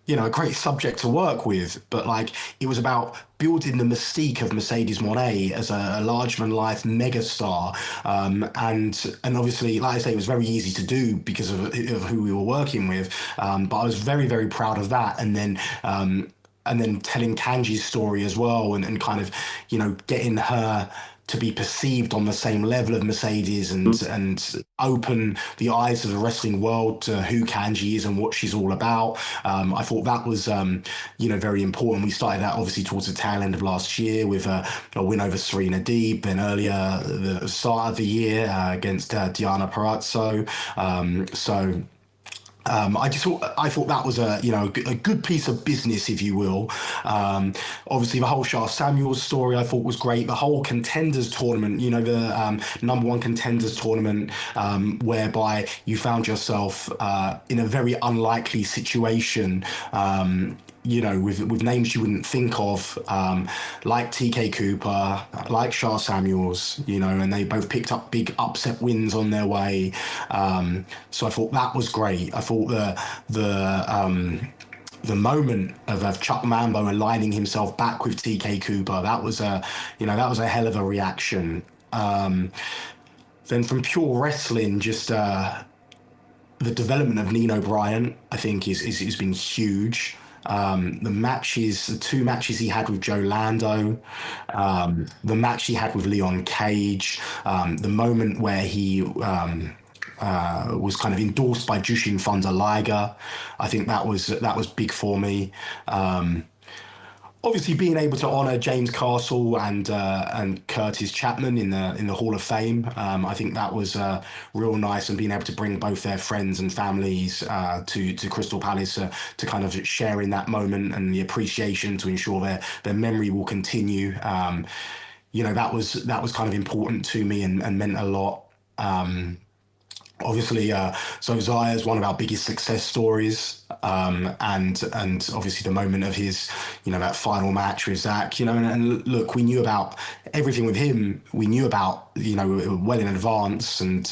a great subject to work with, but it was about building the mystique of Mercedes Mone as a large-than-life megastar, and obviously, like I say, it was very easy to do because of who we were working with, but I was very, very proud of that, and then telling Kanji's story as well, and kind of getting her to be perceived on the same level of Mercedes, and open the eyes of the wrestling world to who Kanji is and what she's all about. I thought that was very important. We started that obviously towards the tail end of last year with a win over Serena Deeb, then earlier the start of the year against Diana Perazzo. I thought that was a good piece of business, if you will. Obviously, the whole Shah Samuels story I thought was great. The whole contenders tournament, the number one contenders tournament, whereby you found yourself in a very unlikely situation. with names you wouldn't think of, like TK Cooper, like Shah Samuels, and they both picked up big upset wins on their way. So I thought that was great. I thought the moment of Chuck Mambo aligning himself back with TK Cooper, that was a hell of a reaction. Then from pure wrestling, just the development of Nino Bryant, I think, is been huge. The two matches he had with Joe Lando, the match he had with Leon Cage, the moment where he was kind of endorsed by Jushin Thunder Liger, I think that was big for me. Obviously, being able to honour James Castle and Curtis Chapman in the Hall of Fame, I think that was real nice, and being able to bring both their friends and families to Crystal Palace to kind of share in that moment and the appreciation to ensure their memory will continue. That was kind of important to me and meant a lot. Obviously, so Zaya is one of our biggest success stories, and obviously the moment of his, that final match with Zach, and look, we knew about everything with him. We knew about, well in advance, and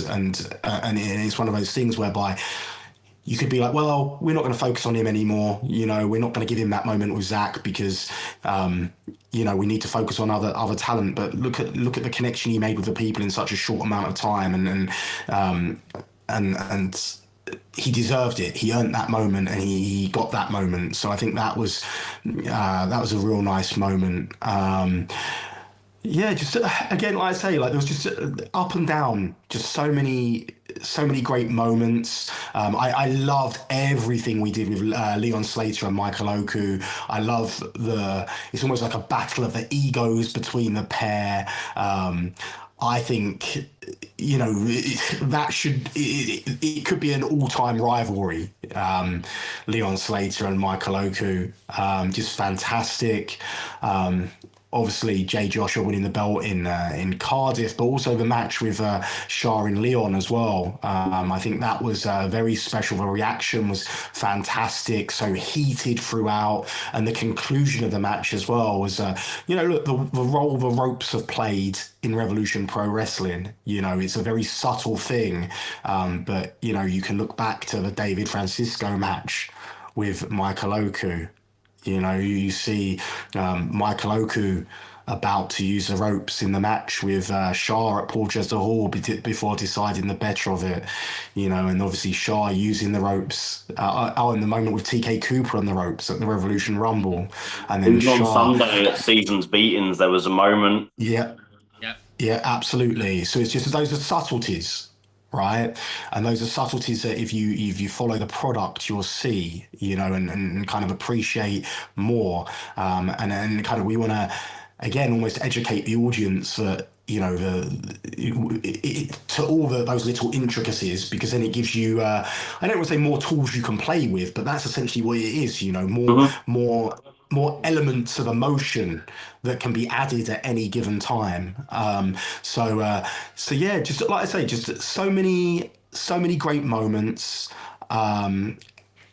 it's one of those things whereby you could be like, well, we're not going to focus on him anymore. We're not going to give him that moment with Zach because, we need to focus on other talent. But look at the connection he made with the people in such a short amount of time, and he deserved it. He earned that moment, and he got that moment. So I think that was a real nice moment. Yeah, just again, like I say, like there was just up and down, just so many great moments. I loved everything we did with Leon Slater and Michael Oku. I love it's almost like a battle of the egos between the pair. I think, it could be an all-time rivalry. Leon Slater and Michael Oku, just fantastic. Obviously, Jay Joshua winning the belt in Cardiff, but also the match with Shah and Leon as well. I think that was very special. The reaction was fantastic, so heated throughout, and the conclusion of the match as well was, look, the role the ropes have played in Revolution Pro Wrestling. It's a very subtle thing, but you can look back to the David Francisco match with Michael Oku. You see Michael Oku about to use the ropes in the match with Shah at Portchester Hall before deciding the better of it, and obviously Shah using the ropes. In the moment with TK Cooper on the ropes at the Revolution Rumble, and then Even on Shah. Sunday at Seasons Beatings, there was a moment. Yeah, Yep. yeah, absolutely. So it's just those are subtleties, right? And those are subtleties that if you follow the product, you'll see, and kind of appreciate more. And kind of we want to again almost educate the audience that to all those little intricacies, because then it gives you I don't want to say more tools you can play with, but that's essentially what it is. More elements of emotion that can be added at any given time. So yeah, just like I say, just so many great moments, and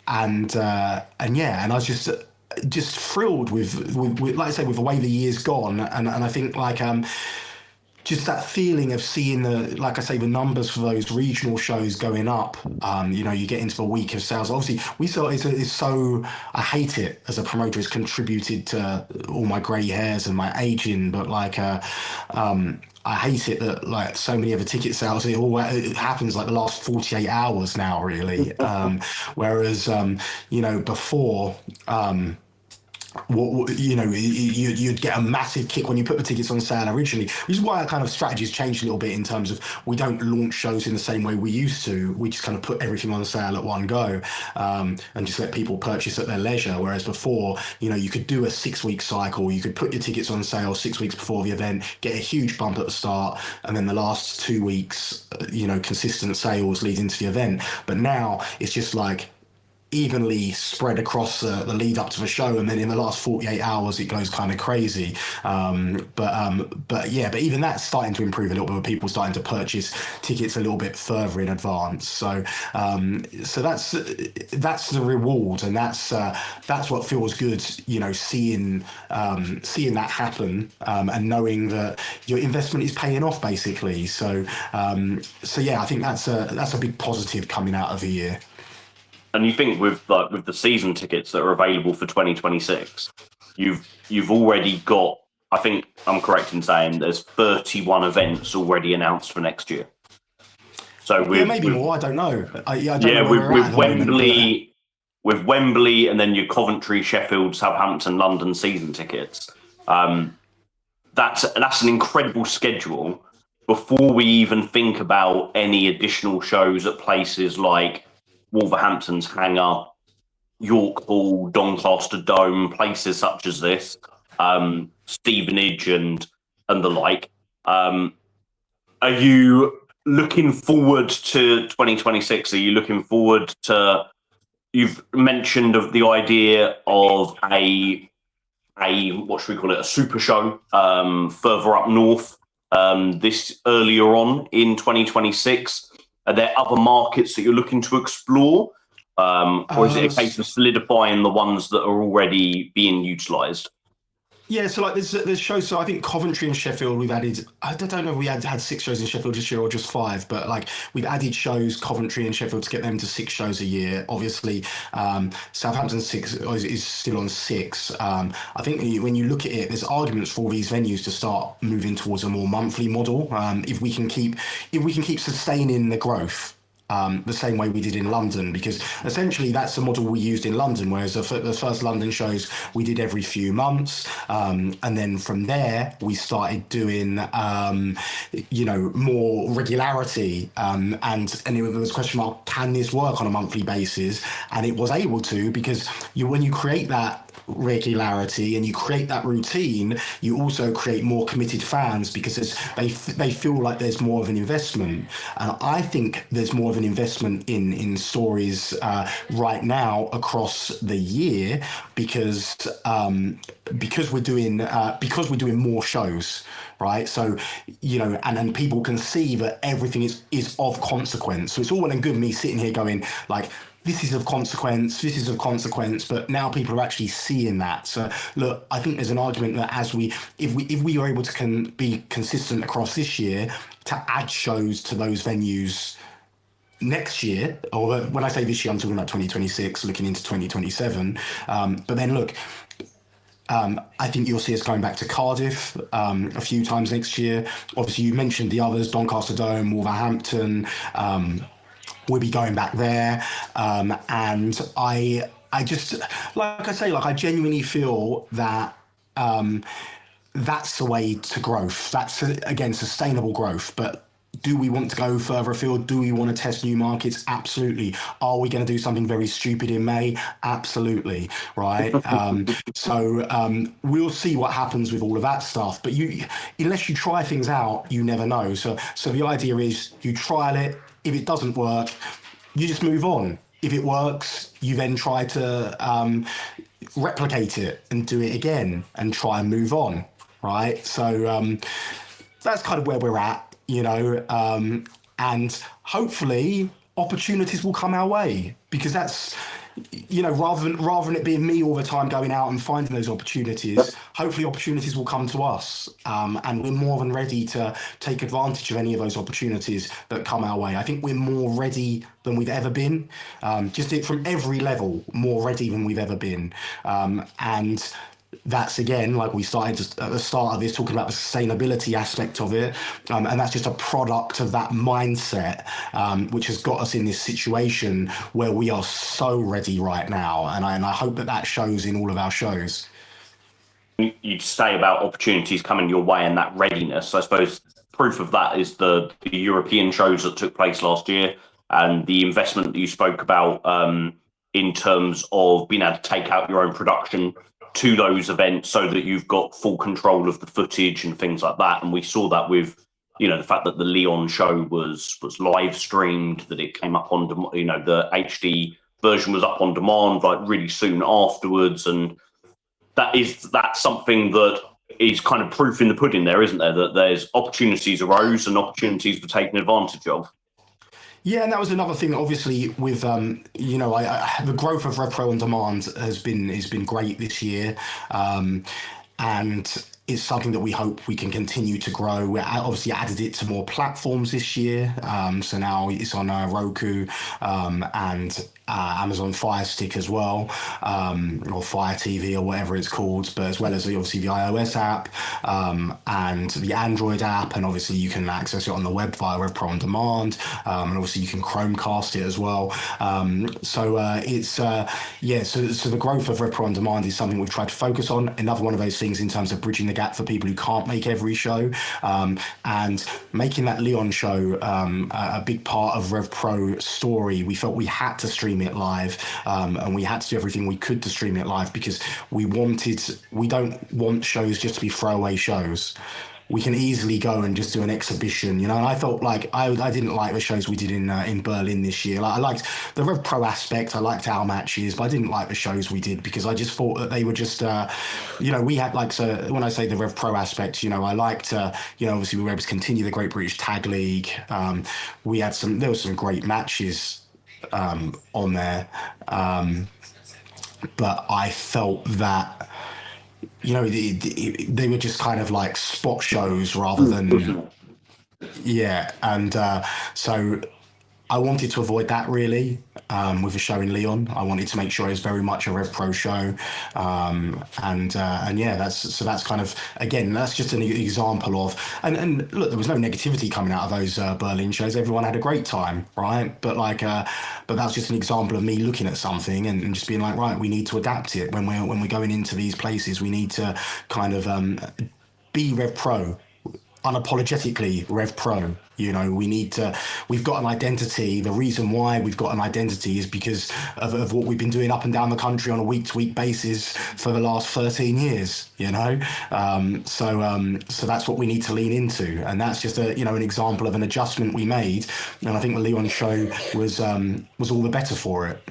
yeah, and I was just thrilled with like I say, with the way the year's gone, and I think like just that feeling of seeing like I say, the numbers for those regional shows going up. You get into the week of sales. Obviously, we saw it's so. I hate it as a promoter. It's contributed to all my grey hairs and my aging, but like, I hate it that like so many of the ticket sales, it happens like the last 48 hours now, really. Whereas, before. You'd get a massive kick when you put the tickets on sale originally, which is why our kind of strategies changed a little bit in terms of we don't launch shows in the same way we used to. We just kind of put everything on sale at one go, and just let people purchase at their leisure. Whereas before, you could do a 6-week cycle. You could put your tickets on sale 6 weeks before the event, get a huge bump at the start, and then the last 2 weeks, consistent sales leading to the event. But now it's just like, evenly spread across the lead up to the show, and then in the last 48 hours it goes kind of crazy. But even that's starting to improve a little bit, with people starting to purchase tickets a little bit further in advance. So that's the reward, and that's what feels good, seeing that happen, and knowing that your investment is paying off, basically. So yeah, I think that's a big positive coming out of the year. And you think with the season tickets that are available for 2026, you've already got, I think I'm correct in saying there's 31 events already announced for next year. So maybe more. I don't know. I don't know where with, we're at the Wembley, with Wembley, and then your Coventry, Sheffield, Southampton, London season tickets. That's an incredible schedule. Before we even think about any additional shows at places like Wolverhampton's Hangar, York Hall, Doncaster Dome, places such as this, Stevenage and the like. Are you looking forward to 2026? Are you looking forward to? You've mentioned of the idea of a what should we call it? A super show further up north. This earlier on in 2026. Are there other markets that you're looking to explore? Or is it a case of solidifying the ones that are already being utilised? Yeah, so like there's shows. So I think Coventry and Sheffield, we've added. I don't know if we had 6 shows in Sheffield this year or just 5, but like we've added shows, Coventry and Sheffield, to get them to 6 shows a year. Obviously, Southampton 6 is still on 6. I think when you look at it, there's arguments for these venues to start moving towards a more monthly model. If we can keep sustaining the growth. The same way we did in London, because essentially that's the model we used in London, whereas the first London shows we did every few months, and then from there we started doing more regularity, and there was a question mark, can this work on a monthly basis? And it was able to, because when you create that regularity and you create that routine, you also create more committed fans, because they feel like there's more of an investment. And I think there's more of an investment in stories right now across the year, because we're doing more shows, right? So and people can see that everything is of consequence. So it's all well and good me sitting here going like, this is of consequence, but now people are actually seeing that. So look, I think there's an argument that if we are able to be consistent across this year, to add shows to those venues next year, or when I say this year, I'm talking about 2026, looking into 2027. But then look, I think you'll see us going back to Cardiff a few times next year. Obviously, you mentioned the others, Doncaster Dome, Wolverhampton. We'll be going back there, and I just, like I say, like I genuinely feel that that's the way to growth. That's again sustainable growth, but. Do we want to go further afield? Do we want to test new markets? Absolutely. Are we going to do something very stupid in May? Absolutely. Right. We'll see what happens with all of that stuff. But unless you try things out, you never know. So the idea is you trial it. If it doesn't work, you just move on. If it works, you then try to replicate it and do it again and try and move on. Right. So that's kind of where we're at. And hopefully opportunities will come our way, because that's, rather than it being me all the time going out and finding those opportunities, hopefully opportunities will come to us, and we're more than ready to take advantage of any of those opportunities that come our way. I think we're more ready than we've ever been, from every level, more ready than we've ever been, and that's again, like we started at the start of this, talking about the sustainability aspect of it, and that's just a product of that mindset, which has got us in this situation where we are so ready right now, and I hope that shows in all of our shows. You say about opportunities coming your way and that readiness. I suppose proof of that is the European shows that took place last year, and the investment that you spoke about in terms of being able to take out your own production to those events so that you've got full control of the footage and things like that. And we saw that with, the fact that the Lyon show was live streamed, that it came up on, the HD version was up on demand like really soon afterwards, and that's something that is kind of proof in the pudding there, isn't there? That there's opportunities arose and opportunities were taken advantage of. Yeah, and that was another thing. Obviously, with the growth of RevPro OnDemand has been great this year, and it's something that we hope we can continue to grow. We obviously added it to more platforms this year, so now it's on Roku and Amazon Fire Stick as well, or Fire TV or whatever it's called. But as well as obviously the iOS app and the Android app, and obviously you can access it on the web via RevPro OnDemand, and obviously you can Chromecast it as well. So the growth of RevPro OnDemand is something we've tried to focus on. Another one of those things in terms of bridging the gap for people who can't make every show, and making that Leon show a big part of RevPro story. We felt we had to stream it live, and we had to do everything we could to stream it live because we don't want shows just to be throwaway shows. We can easily go and just do an exhibition, you know. And I felt like I didn't like the shows we did in Berlin this year. Like, I liked the Rev Pro aspect, I liked our matches, but I didn't like the shows we did because I just thought that they were just, we had like, so when I say the Rev Pro aspect, I liked, obviously we were able to continue the Great British Tag League. There were some great matches on there, but I felt that they were just kind of like spot shows rather than and so I wanted to avoid that really with a show in Leon. I wanted to make sure it was very much a Rev Pro show, and yeah, that's kind of, again, that's just an example of, and look, there was no negativity coming out of those Berlin shows. Everyone had a great time, right? But but that's just an example of me looking at something and just being like, right, we need to adapt it when we're going into these places. We need to kind of be Rev Pro, unapologetically Rev Pro. We've got an identity. The reason why we've got an identity is because of what we've been doing up and down the country on a week to week basis for the last 13 years, so that's what we need to lean into. And that's just an example of an adjustment we made. And I think the Leon show was all the better for it.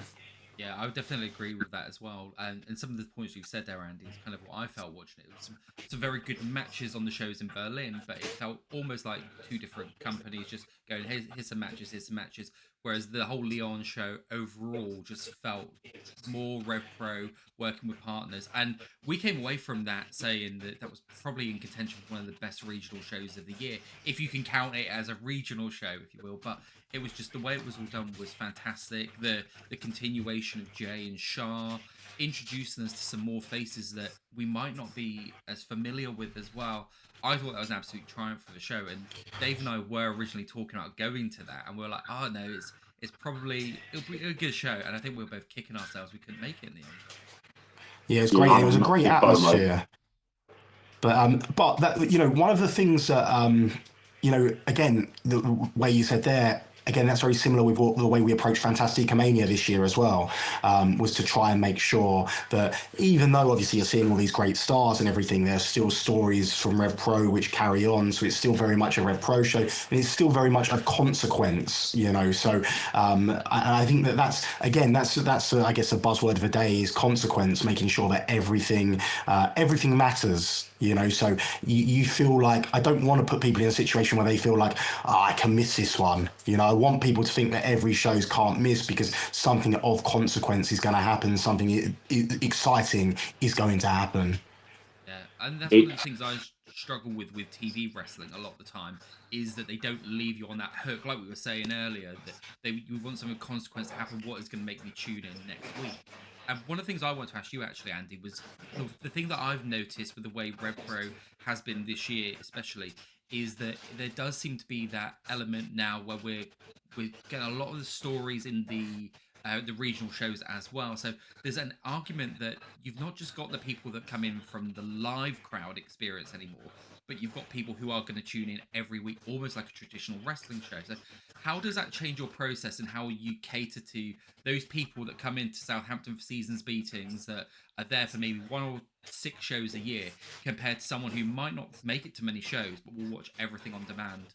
Yeah, I would definitely agree with that as well. And some of the points you've said there, Andy, is kind of what I felt watching it. It was some very good matches on the shows in Berlin, but it felt almost like two different companies just going, here's some matches, here's some matches. Whereas the whole Leon show overall just felt more Rev Pro, working with partners. And we came away from that saying that was probably in contention for one of the best regional shows of the year, if you can count it as a regional show, if you will. But it was just the way it was all done was fantastic. The continuation of Jay and Shah, introducing us to some more faces that we might not be as familiar with as well. I thought that was an absolute triumph for the show. And Dave and I were originally talking about going to that, and we were like, oh no, it'll be a good show. And I think we were both kicking ourselves we couldn't make it in the end. Yeah, it's great. It was a great atmosphere. But that, one of the things that again, the way you said there, again, that's very similar with the way we approached Fantastica Mania this year as well, was to try and make sure that even though obviously you're seeing all these great stars and everything, there's still stories from Rev Pro which carry on. So it's still very much a Rev Pro show, and it's still very much a consequence, So I think that's I guess a buzzword of the day is consequence, making sure that everything matters. So you feel like, I don't want to put people in a situation where they feel like, I can miss this one. I want people to think that every show's can't miss because something of consequence is going to happen, something exciting is going to happen. Yeah, and that's one of the things I struggle with TV wrestling a lot of the time, is that they don't leave you on that hook, like we were saying earlier, that you want some consequence to happen. What is going to make me tune in next week? And one of the things I want to ask you actually, Andy, was the thing that I've noticed with the way RevPro has been this year, especially, is that there does seem to be that element now where we're getting a lot of the stories in the regional shows as well. So there's an argument that you've not just got the people that come in from the live crowd experience anymore, but you've got people who are going to tune in every week, almost like a traditional wrestling show. So how does that change your process, and how you cater to those people that come into Southampton for seasons meetings that are there for maybe 1 or 6 shows a year, compared to someone who might not make it to many shows but will watch everything on demand?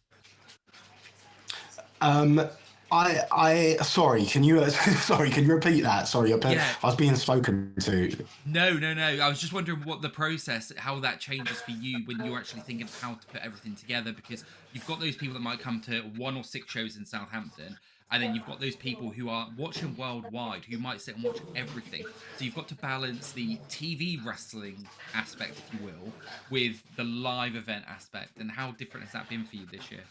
Sorry, can you sorry, can you repeat that? Sorry, Yeah. I was being spoken to. No. I was just wondering what the process, how that changes for you when you're actually thinking of how to put everything together, because you've got those people that might come to 1 or 6 shows in Southampton, and then you've got those people who are watching worldwide who might sit and watch everything. So you've got to balance the TV wrestling aspect, if you will, with the live event aspect. And how different has that been for you this year?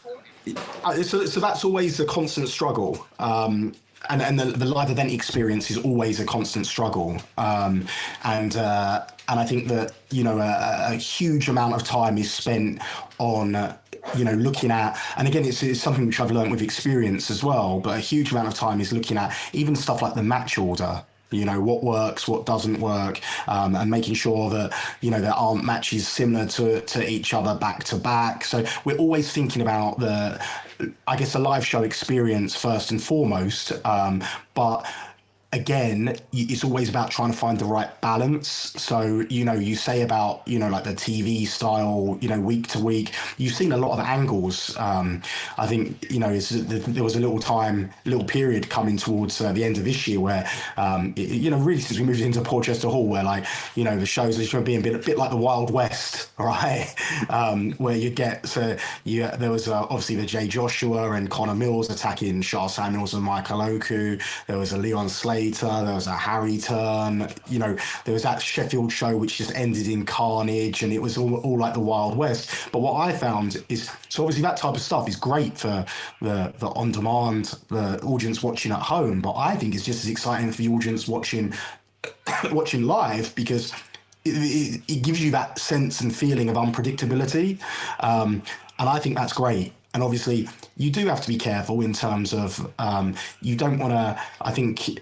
So that's always a constant struggle. And the live event experience is always a constant struggle. And I think that, a huge amount of time is spent on, looking at, and again, it's something which I've learned with experience as well, but a huge amount of time is looking at even stuff like the match order. What works, what doesn't work, and making sure that there aren't matches similar to each other back to back. So we're always thinking about the live show experience first and foremost. But again, it's always about trying to find the right balance. So, you say about, like the TV style, week to week, you've seen a lot of angles. I think, there was a little period coming towards the end of this year where, really since we moved into Porchester Hall, where the shows are being a bit like the Wild West, right? Where there was obviously the Jay Joshua and Connor Mills attacking Charles Samuels and Michael Oku. There was a Leon Slater. There was a Harry Turn. There was that Sheffield show which just ended in carnage, and it was all like the Wild West. But what I found is, so obviously that type of stuff is great for the on-demand, the audience watching at home. But I think it's just as exciting for the audience watching live, because it gives you that sense and feeling of unpredictability. And I think that's great. And obviously, you do have to be careful in terms of you don't want to, I think.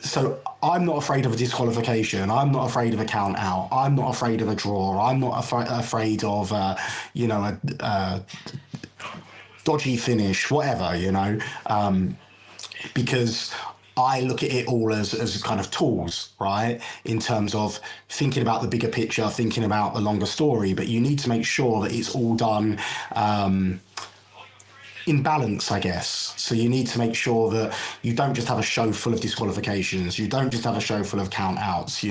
So I'm not afraid of a disqualification. I'm not afraid of a count out. I'm not afraid of a draw. I'm not afraid of, a dodgy finish, whatever, because I look at it all as kind of tools, right? In terms of thinking about the bigger picture, thinking about the longer story, but you need to make sure that it's all done in balance, I guess. So you need to make sure that you don't just have a show full of disqualifications. You don't just have a show full of count outs,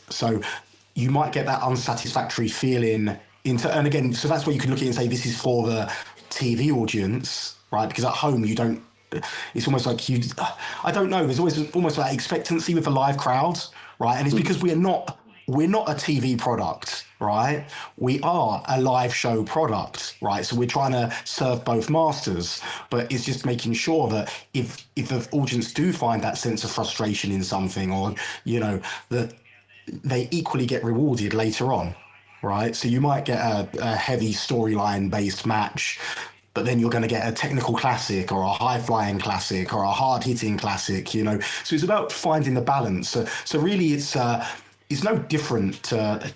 So you might get that unsatisfactory feeling and again, so that's where you can look at it and say, this is for the TV audience, right? Because at home, you don't, it's almost like I don't know, there's always almost like expectancy with the live crowds, right? And it's because we're not a TV product, right? We are a live show product, right? So we're trying to serve both masters, but it's just making sure that if the audience do find that sense of frustration in something, or that they equally get rewarded later on, right? So you might get a heavy storyline based match, but then you're going to get a technical classic or a high flying classic or a hard hitting classic, So it's about finding the balance. So really, it's no different and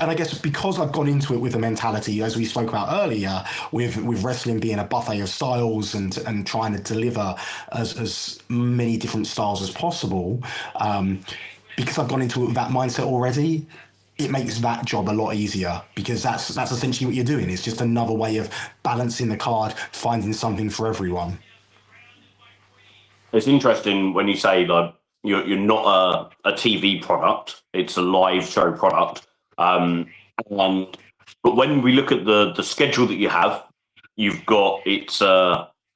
I guess because I've gone into it with a mentality, as we spoke about earlier, with wrestling being a buffet of styles and trying to deliver as many different styles as possible. Because I've gone into it with that mindset already, it makes that job a lot easier, because that's essentially what you're doing. It's just another way of balancing the card, finding something for everyone. It's interesting when you say like you're not a TV product; it's a live show product. And but when we look at the schedule that you have, you've got it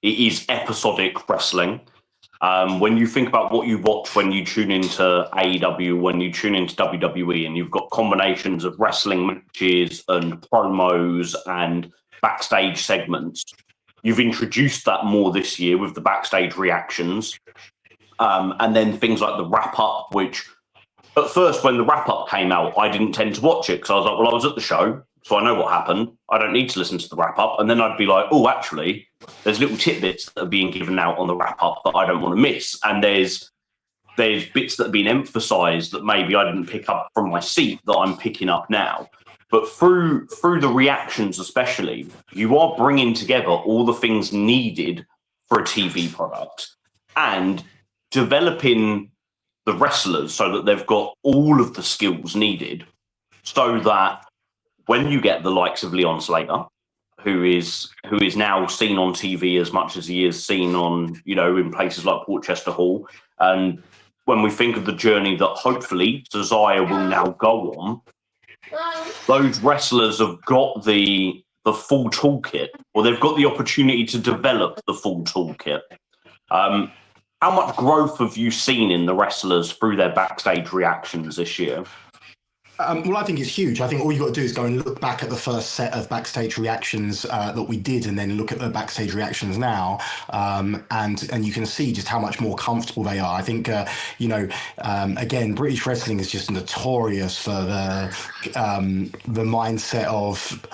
is episodic wrestling. When you think about what you watch when you tune into AEW, when you tune into WWE, and you've got combinations of wrestling matches and promos and backstage segments, you've introduced that more this year with the backstage reactions. And then things like the wrap up, which at first, when the wrap up came out, I didn't tend to watch it because I was like, well, I was at the show, so I know what happened. I don't need to listen to the wrap up. And then I'd be like, oh, actually, there's little tidbits that are being given out on the wrap up that I don't want to miss. And there's bits that are being emphasized that maybe I didn't pick up from my seat that I'm picking up now. But through the reactions, especially, you are bringing together all the things needed for a TV product and developing the wrestlers so that they've got all of the skills needed, so that when you get the likes of Leon Slater, who is now seen on TV as much as he is seen on, in places like Portchester Hall. And when we think of the journey that hopefully Josiah will now go on, those wrestlers have got the full toolkit, or they've got the opportunity to develop the full toolkit. How much growth have you seen in the wrestlers through their backstage reactions this year? Well, I think it's huge. I think all you've got to do is go and look back at the first set of backstage reactions that we did, and then look at the backstage reactions now, and you can see just how much more comfortable they are. I think, again, British wrestling is just notorious for the mindset of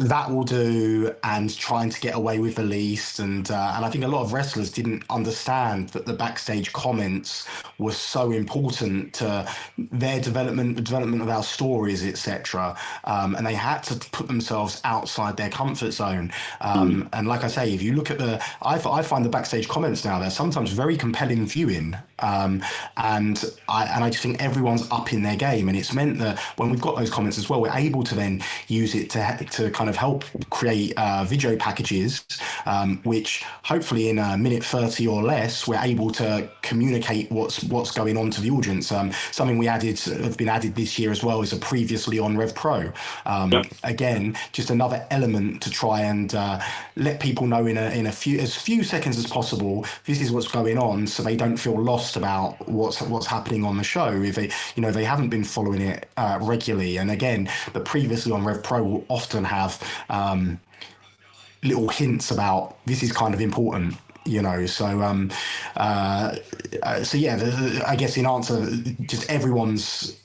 that will do and trying to get away with the least, and I think a lot of wrestlers didn't understand that the backstage comments were so important to their development, the development of our stories, etc. And they had to put themselves outside their comfort zone. And like I say, if you look at I find the backstage comments now, they're sometimes very compelling viewing. And I just think everyone's up in their game, and it's meant that when we've got those comments as well, we're able to then use it to kind of help create video packages, which hopefully in a minute 30 or less, we're able to communicate what's going on to the audience. Something have been added this year as well is a previously on RevPro. Again, just another element to try and let people know in as few seconds as possible, this is what's going on, so they don't feel lost about what's happening on the show if they haven't been following it regularly. And again, the previously on RevPro will often have little hints about this is kind of important. So yeah, I guess in answer, just everyone's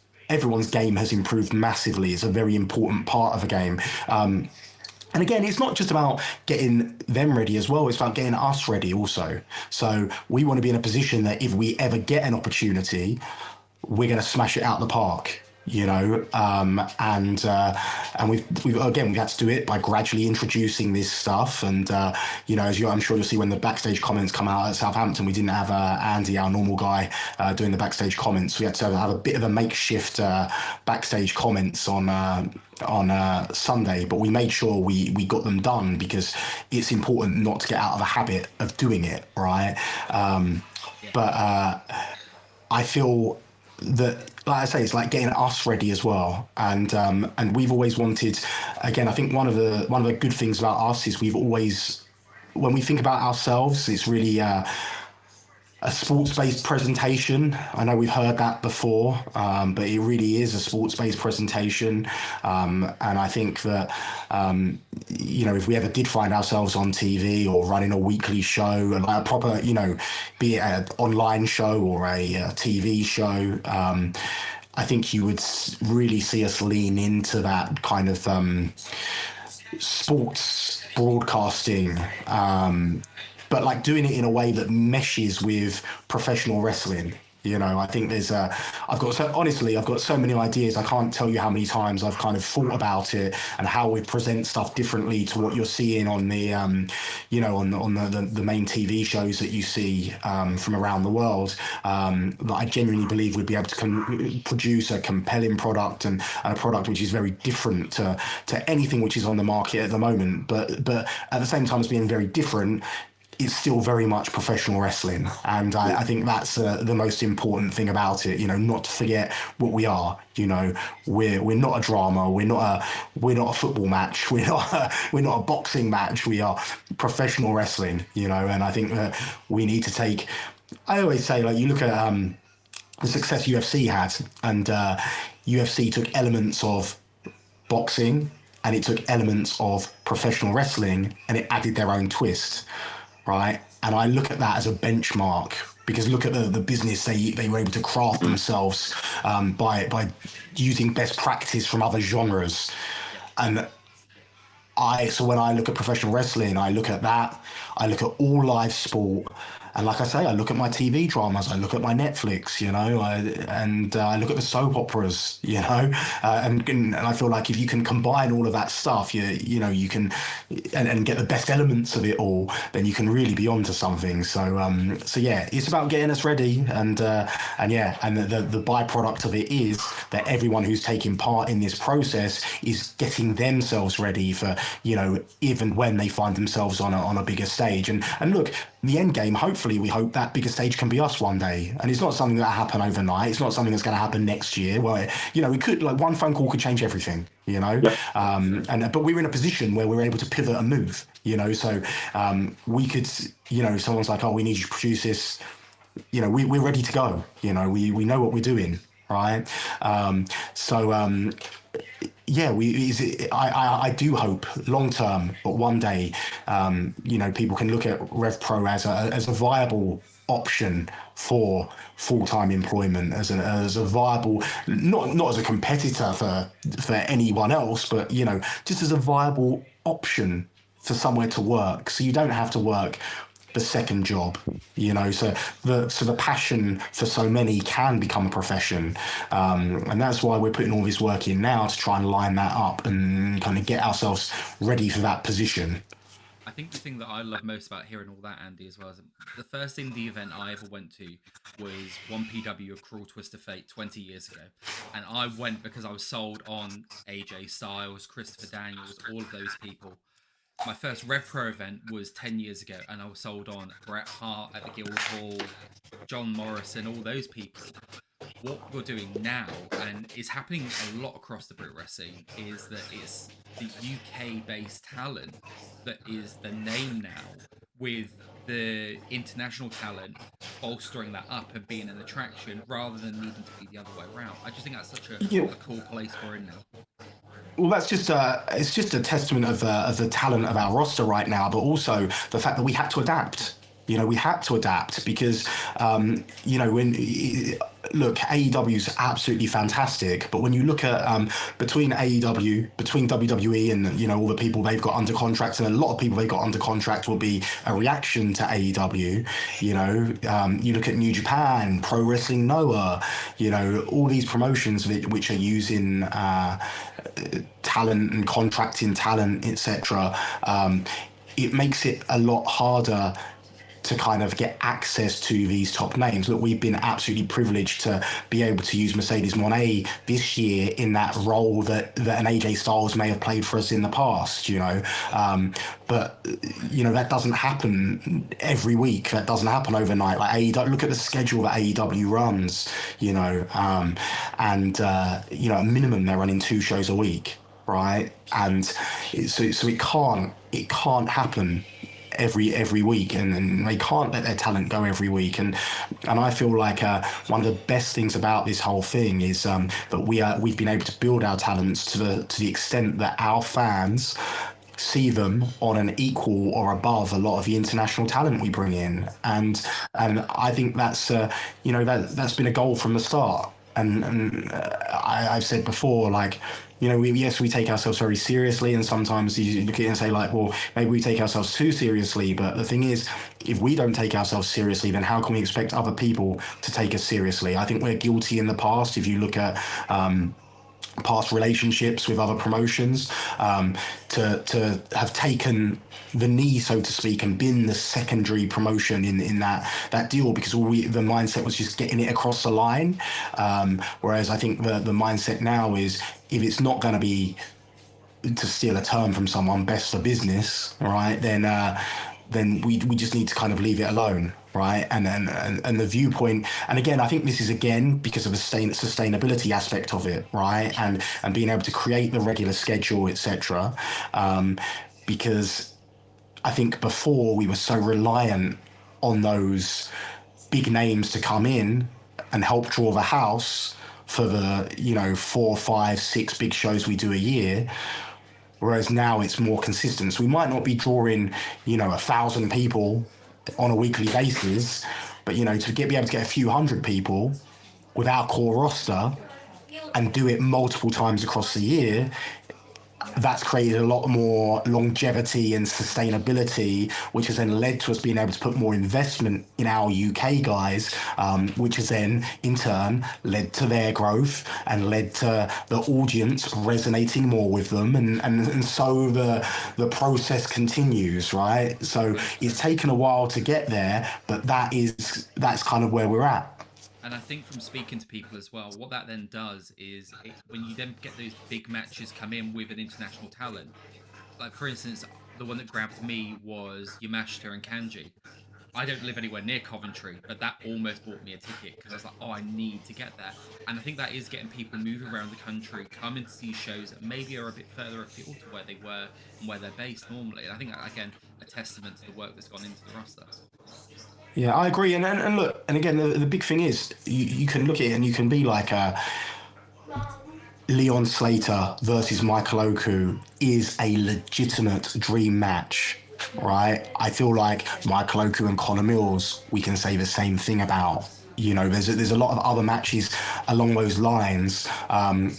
game has improved massively. It's a very important part of the game. And again, it's not just about getting them ready as well, it's about getting us ready also. So we want to be in a position that if we ever get an opportunity, we're going to smash it out the park. And we've had to do it by gradually introducing this stuff. And as I'm sure you'll see when the backstage comments come out at Southampton, we didn't have Andy, our normal guy, doing the backstage comments. We had to have a bit of a makeshift backstage comments on Sunday, but we made sure we got them done because it's important not to get out of the habit of doing it, right? But I feel that, like I say, it's like getting us ready as well, and we've always wanted. Again, I think one of the good things about us is we've always, when we think about ourselves, it's really a sports-based presentation. I know we've heard that before, but it really is a sports-based presentation. And I think that, if we ever did find ourselves on TV or running a weekly show, like a proper, be it an online show or a TV show, I think you would really see us lean into that kind of sports broadcasting, but like doing it in a way that meshes with professional wrestling. I think I've got so many ideas. I can't tell you how many times I've kind of thought about it and how we present stuff differently to what you're seeing on the, on the main TV shows that you see from around the world. That I genuinely believe we'd be able to produce a compelling product and a product which is very different to anything which is on the market at the moment. But at the same time as being very different, it's still very much professional wrestling, and I think that's the most important thing about it. Not to forget what we are. We're not a drama. We're not a football match. We're not a boxing match. We are professional wrestling. And I think that we need to take. I always say, like, you look at the success UFC had, and UFC took elements of boxing and it took elements of professional wrestling and it added their own twist. Right, and I look at that as a benchmark because look at the business they were able to craft themselves by using best practice from other genres. And so when I look at professional wrestling, I look at that, I look at all live sport, And like I say, I look at my TV dramas, I look at my Netflix, I look at the soap operas, and I feel like if you can combine all of that stuff, you can, and get the best elements of it all, then you can really be onto something. So yeah, it's about getting us ready, and yeah, and the byproduct of it is that everyone who's taking part in this process is getting themselves ready for, even when they find themselves on a bigger stage. And look, the end game, hopefully, we hope that bigger stage can be us one day. And it's not something that happen overnight. It's not something that's going to happen next year. Where we could, like, one phone call could change everything. Yep. But we're in a position where we're able to pivot and move. So we could, someone's like, oh, we need you to produce this. We're ready to go. We know what we're doing, right? Yeah, I do hope long term, but one day, people can look at RevPro as a viable option for full-time employment, as a viable, not as a competitor for anyone else, but just as a viable option for somewhere to work, so you don't have to work the second job. So the passion for so many can become a profession, and that's why we're putting all this work in now to try and line that up and kind of get ourselves ready for that position. I think the thing that I love most about hearing all that, Andy, as well, is the first indie event I ever went to was 1PW, A Cruel Twist of Fate, 20 years ago. And I went because I was sold on AJ Styles, Christopher Daniels, all of those people. My first RevPro event was 10 years ago, and I was sold on Bret Hart at the Guildhall, John Morrison, all those people. What you're doing now, and it's happening a lot across the Brit Rest scene, is that it's the UK-based talent that is the name now, with the international talent bolstering that up and being an attraction rather than needing to be the other way around. I just think that's such Yeah. a cool place we're in now. Well, it's just a testament of the talent of our roster right now, but also the fact that we had to adapt. We had to adapt because, when look, AEW is absolutely fantastic, but when you look at between AEW, between WWE, and all the people they've got under contract, and a lot of people they've got under contract will be a reaction to AEW. You look at New Japan, Pro Wrestling Noah, all these promotions which are using talent and contracting talent, etc. It makes it a lot harder to kind of get access to these top names. Look, we've been absolutely privileged to be able to use Mercedes Mone this year in that role that an AJ Styles may have played for us in the past, but that doesn't happen every week. That doesn't happen overnight. Like AEW, look at the schedule that AEW runs, at minimum they're running 2 shows a week, right? And so it can't happen every week, and they can't let their talent go every week. And I feel like one of the best things about this whole thing is that we've been able to build our talents to the extent that our fans see them on an equal or above a lot of the international talent we bring in. And I think that's that's been a goal from the start. And I've said before, like, we take ourselves very seriously, and sometimes you look at it and say, like, well, maybe we take ourselves too seriously. But the thing is, if we don't take ourselves seriously, then how can we expect other people to take us seriously? I think we're guilty in the past. If you look at past relationships with other promotions, to have taken the knee, so to speak, and been the secondary promotion in that deal, because the mindset was just getting it across the line. Whereas I think the mindset now is, if it's not going to be, to steal a term from someone, best for business, right, then we just need to kind of leave it alone, right? And the viewpoint, and again, I think this is again because of the sustainability aspect of it, right? And being able to create the regular schedule, etc. Because I think before we were so reliant on those big names to come in and help draw the house for the 4, 5, 6 big shows we do a year. Whereas now it's more consistent. So we might not be drawing, 1,000 people on a weekly basis, but to be able to get a few hundred people with our core roster and do it multiple times across the year, that's created a lot more longevity and sustainability, which has then led to us being able to put more investment in our UK guys, which has then in turn led to their growth and led to the audience resonating more with them, and so the process continues, right? So it's 100%. taken a while to get there, but that's kind of where we're at. And I think from speaking to people as well, what that then does is when you then get those big matches come in with an international talent, like for instance, the one that grabbed me was Yamashita and Kanji. I don't live anywhere near Coventry, but that almost bought me a ticket because I was like, oh, I need to get there. And I think that is getting people moving around the country, coming to see shows that maybe are a bit further afield to where they were and where they're based normally. And I think that, again, a testament to the work that's gone into the roster. Yeah, I agree. And look, and again, the big thing is you can look at it and you can be like Leon Slater versus Michael Oku is a legitimate dream match, right? I feel like Michael Oku and Connor Mills, we can say the same thing about. You know, there's a lot of other matches along those lines,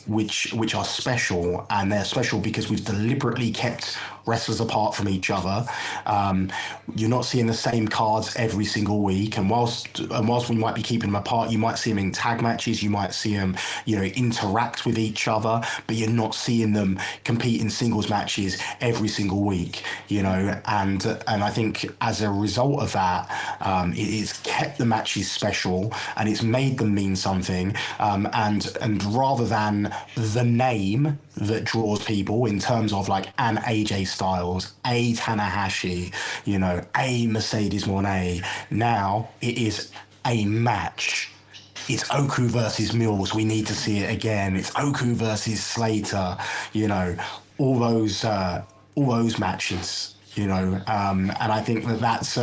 which are special, and they're special because we've deliberately kept wrestlers apart from each other. You're not seeing the same cards every single week, and whilst we might be keeping them apart, you might see them in tag matches, you might see them, you know, interact with each other, but you're not seeing them compete in singles matches every single week. You know, and I think as a result of that, it's kept the matches special and it's made them mean something. And rather than the name that draws people in terms of like an AJ Styles, a Tanahashi, you know, a Mercedes Mone, now it is a match. It's Oku versus Mills. We need to see it again. It's Oku versus Slater. You know, all those all those matches. You know, and I think that's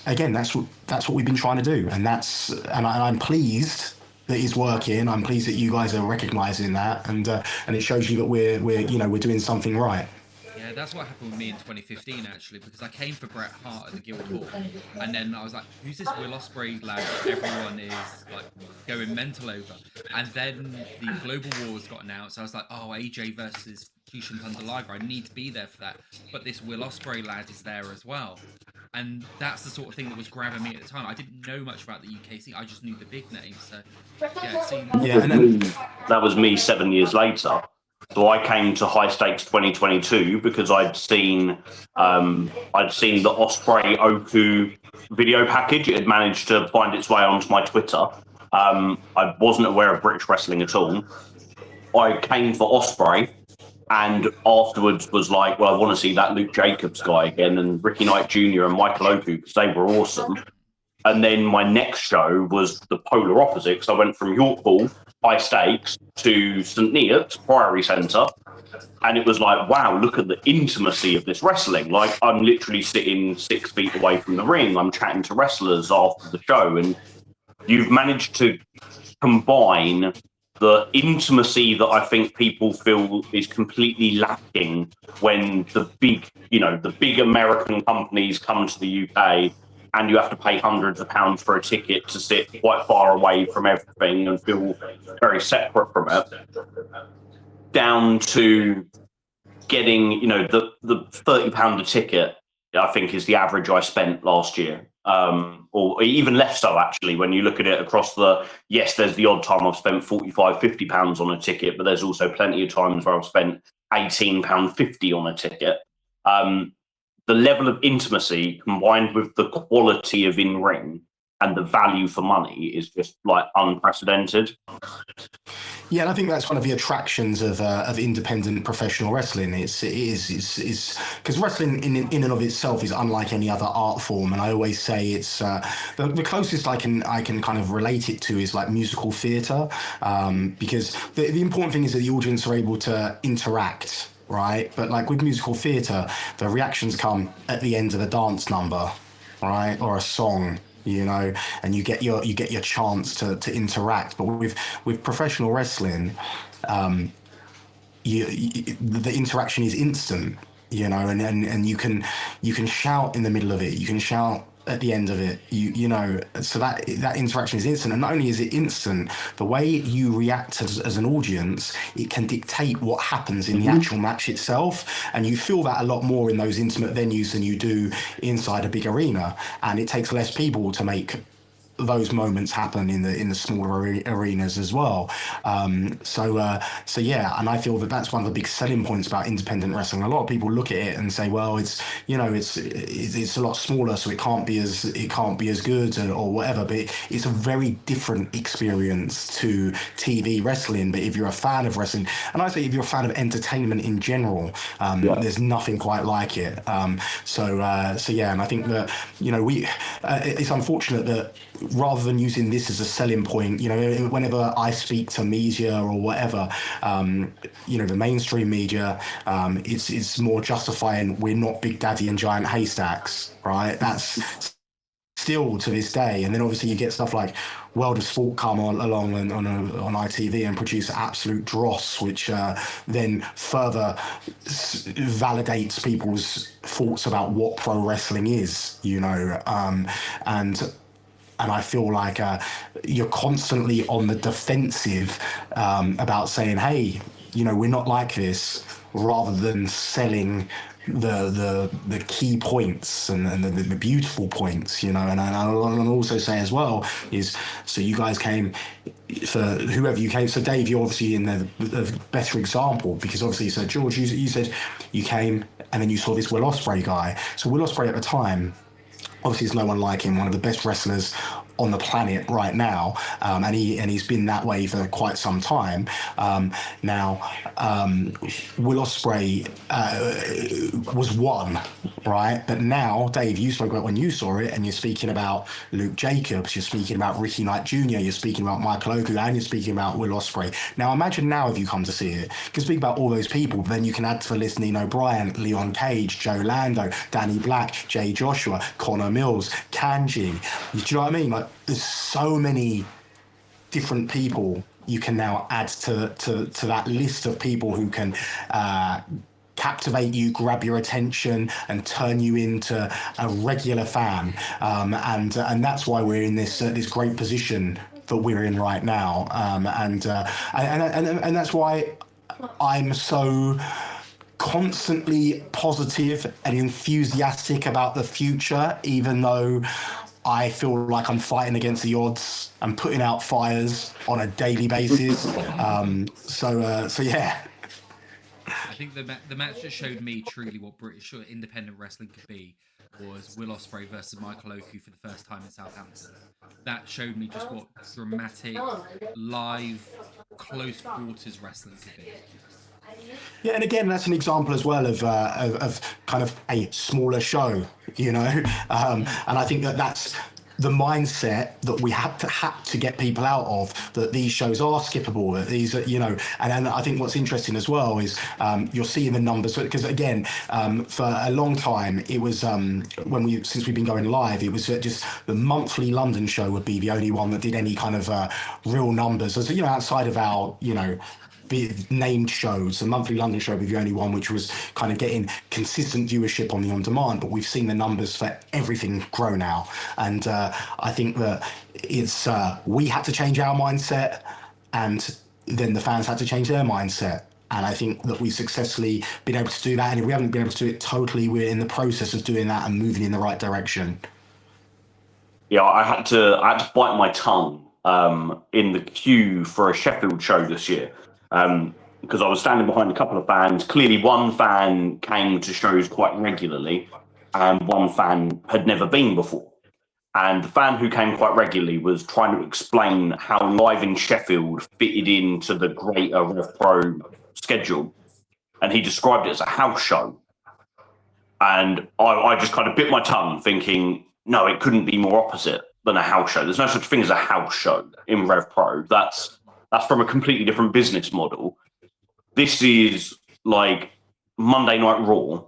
again that's what we've been trying to do, and I'm pleased that it's working. I'm pleased that you guys are recognizing that, and it shows you that we're you know we're doing something right. Yeah, that's what happened with me in 2015 actually, because I came for Bret Hart at the Guildhall, and then I was like, "Who's this Will Ospreay lad that everyone is like going mental over?" And then the Global Wars got announced. I was like, "Oh, AJ versus Jushin Thunder Liger. I need to be there for that." But this Will Ospreay lad is there as well, and that's the sort of thing that was grabbing me at the time. I didn't know much about the UK scene. I just knew the big names. So yeah, seeing Yeah, and then That was me 7 years later. So I came to High Stakes 2022 because I'd seen the Osprey Oku video package. It had managed to find its way onto my Twitter. I wasn't aware of British wrestling at all. I came for Osprey, and afterwards was like, well, I want to see that Luke Jacobs guy again, and Ricky Knight Jr. and Michael Oku because they were awesome. And then my next show was the polar opposite. So I went from York Hall, High Stakes, to St Neots, Priory Centre. And it was like, wow, look at the intimacy of this wrestling. Like, I'm literally sitting 6 feet away from the ring. I'm chatting to wrestlers after the show. And you've managed to combine the intimacy that I think people feel is completely lacking when the big American companies come to the UK and you have to pay hundreds of pounds for a ticket to sit quite far away from everything and feel very separate from it, down to getting, the £30 a ticket, I think is the average I spent last year. Or even less so, actually, when you look at it across yes, there's the odd time I've spent £45, £50 on a ticket, but there's also plenty of times where I've spent £18.50 on a ticket. The level of intimacy combined with the quality of in-ring and the value for money is just like unprecedented. yeah, and I think that's one of the attractions of independent professional wrestling. It is because wrestling in and of itself is unlike any other art form, and I always say it's the closest I can kind of relate it to is like musical theatre, because the important thing is that the audience are able to interact. Right, but like with musical theatre, the reactions come at the end of the dance number, right, or a song, and you get your chance to interact. But with professional wrestling, the interaction is instant, and you can shout in the middle of it. You can shout at the end of it. You know, so that interaction is instant, and not only is it instant, the way you react as an audience, it can dictate what happens in the actual match itself, and you feel that a lot more in those intimate venues than you do inside a big arena, and it takes less people to make those moments happen in the smaller arenas as well. So yeah, and I feel that that's one of the big selling points about independent wrestling. A lot of people look at it and say, well, it's a lot smaller, so it can't be as good or whatever. But it's a very different experience to TV wrestling. But if you're a fan of wrestling, and I say if you're a fan of entertainment in general, there's nothing quite like it. So yeah, and I think that it's unfortunate that rather than using this as a selling point, whenever I speak to media or whatever, the mainstream media, it's more justifying we're not Big Daddy and Giant Haystacks, right? That's still to this day. And then obviously you get stuff like World of Sport come along on ITV and produce absolute dross, which then further validates people's thoughts about what pro wrestling is, and I feel like you're constantly on the defensive about saying, hey, we're not like this, rather than selling the key points and the beautiful points, and I'll also say as well is, so you guys came, for whoever you came, so Dave, you're obviously in the better example, because obviously, so George, you said you came and then you saw this Will Ospreay guy. So Will Ospreay at the time, obviously there's no one like him, one of the best wrestlers on the planet right now, and he's been that way for quite some time. Now, Will Ospreay was one, right? But now, Dave, you spoke about when you saw it, and you're speaking about Luke Jacobs, you're speaking about Ricky Knight Jr., you're speaking about Michael Oku, and you're speaking about Will Ospreay. Now, imagine now if you come to see it, you can speak about all those people, but then you can add to the list Nino Bryan, Leon Cage, Joe Lando, Danny Black, Jay Joshua, Connor Mills, Kanji. Do you know what I mean? Like, there's so many different people you can now add to that list of people who can captivate you, grab your attention, and turn you into a regular fan. And that's why we're in this great position that we're in right now. And that's why I'm so constantly positive and enthusiastic about the future, even though I feel like I'm fighting against the odds and putting out fires on a daily basis. So yeah. I think the match that showed me truly what British or independent wrestling could be was Will Ospreay versus Michael Oku for the first time in Southampton. That showed me just what dramatic, live, close quarters wrestling could be. Yeah, and again, that's an example as well of kind of a smaller show, and I think that's the mindset that we had to get people out of, that these shows are skippable, that these are, and I think what's interesting as well is you're seeing the numbers, because again, for a long time, it was since we've been going live, it was just the monthly London show would be the only one that did any kind of real numbers, as outside of our, named shows. The monthly London show would be the only one which was kind of getting consistent viewership on the on-demand, but we've seen the numbers for everything grow now. And I think that it's we had to change our mindset, and then the fans had to change their mindset. And I think that we've successfully been able to do that. And if we haven't been able to do it totally, we're in the process of doing that and moving in the right direction. Yeah, I had to bite my tongue in the queue for a Sheffield show this year. Because I was standing behind a couple of fans. Clearly, one fan came to shows quite regularly, and one fan had never been before. And the fan who came quite regularly was trying to explain how Live in Sheffield fitted into the greater RevPro schedule. And he described it as a house show. And I just kind of bit my tongue thinking, no, it couldn't be more opposite than a house show. There's no such thing as a house show in RevPro. That's from a completely different business model. This is like Monday Night Raw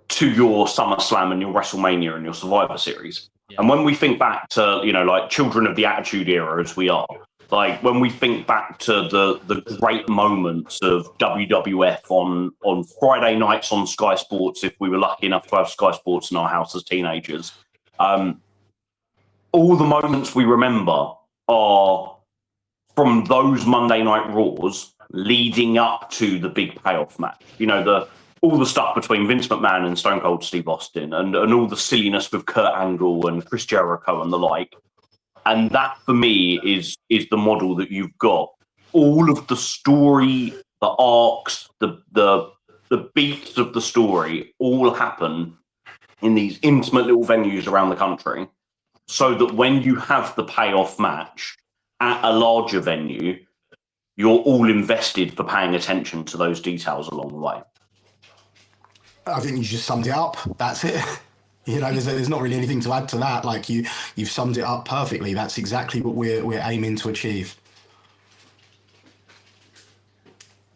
to your SummerSlam and your WrestleMania and your Survivor Series. Yeah. And when we think back to, like children of the Attitude Era as we are, like when we think back to the great moments of WWF on Friday nights on Sky Sports, if we were lucky enough to have Sky Sports in our house as teenagers, All the moments we remember are from those Monday Night Raws leading up to the big payoff match. You know, all the stuff between Vince McMahon and Stone Cold Steve Austin, and all the silliness with Kurt Angle and Chris Jericho and the like. And that, for me, is the model that you've got. All of the story, the arcs, the beats of the story all happen in these intimate little venues around the country, so that when you have the payoff match at a larger venue, you're all invested for paying attention to those details along the way. I think you just summed it up. That's it. You know, there's not really anything to add to that. Like you've summed it up perfectly. That's exactly what we're aiming to achieve.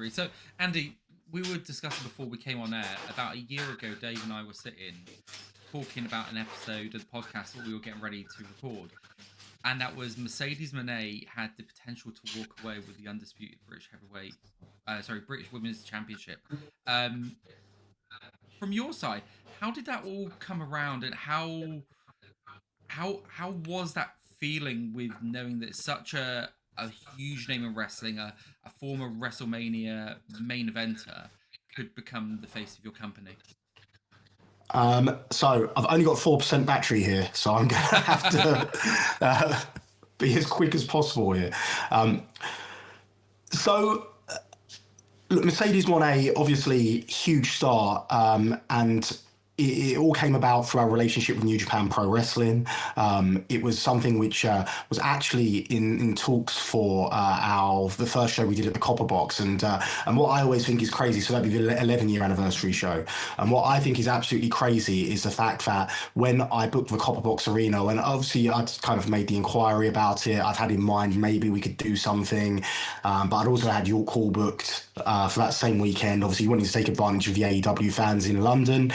So, Andy, we were discussing before we came on air, about a year ago, Dave and I were sitting talking about an episode of the podcast that we were getting ready to record. And that was Mercedes Mone had the potential to walk away with the undisputed British British Women's Championship. From your side, how did that all come around, and how was that feeling with knowing that such a huge name in wrestling, a former WrestleMania main eventer, could become the face of your company? So I've only got 4% battery here, so I'm going to have to be as quick as possible here. Look, Mercedes Mone, obviously huge star, and it all came about through our relationship with New Japan Pro Wrestling. It was something which was actually in talks for the first show we did at the Copper Box, and what I always think is crazy. So that'd be the 11-year anniversary show. And what I think is absolutely crazy is the fact that when I booked the Copper Box Arena, and obviously I'd kind of made the inquiry about it, I'd had in mind maybe we could do something, but I'd also had York Hall booked for that same weekend. Obviously, wanting to take advantage of the AEW fans in London.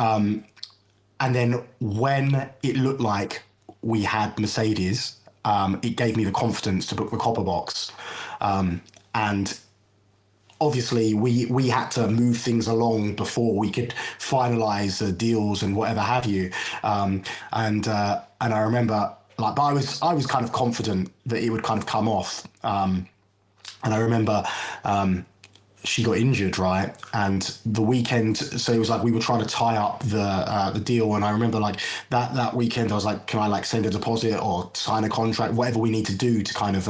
And then when it looked like we had Mercedes, it gave me the confidence to book the Copper Box. And obviously we had to move things along before we could finalize the deals and whatever have you. And I remember, like, but I was kind of confident that it would kind of come off. And I remember she got injured, right? And the weekend, so it was like we were trying to tie up the deal. And I remember, like, that weekend, I was like, can I, like, send a deposit or sign a contract, whatever we need to do to kind of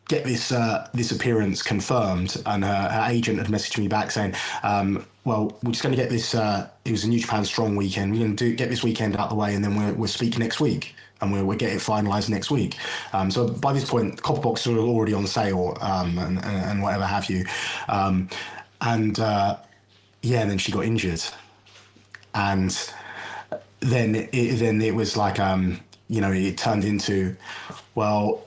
get this appearance confirmed. And her agent had messaged me back saying, well, we're just going to get this. It was a New Japan Strong weekend. We're going to get this weekend out of the way, and then we'll speak next week, and we'll get it finalised next week. So by this point, Copper Box was already on sale, and whatever have you. And then she got injured, and then it was like, it turned into, well,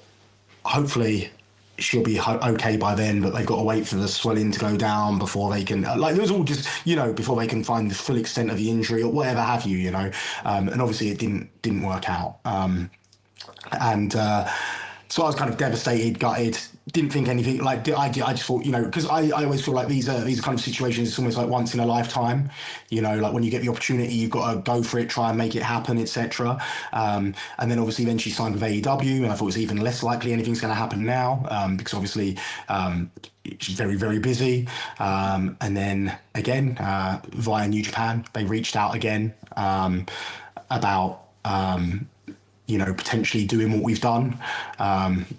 hopefully she'll be okay by then, but they've got to wait for the swelling to go down before they can, like, it was all just, before they can find the full extent of the injury or whatever have you, and obviously it didn't work out. So I was kind of devastated, gutted, didn't think anything, like, I just thought, because I always feel like these are kind of situations, it's almost like once in a lifetime, like when you get the opportunity, you've got to go for it, try and make it happen, etc. And then obviously then she signed with AEW, and I thought it was even less likely anything's going to happen now, because obviously she's very, very busy. And then again, via New Japan, they reached out again about potentially doing what we've done.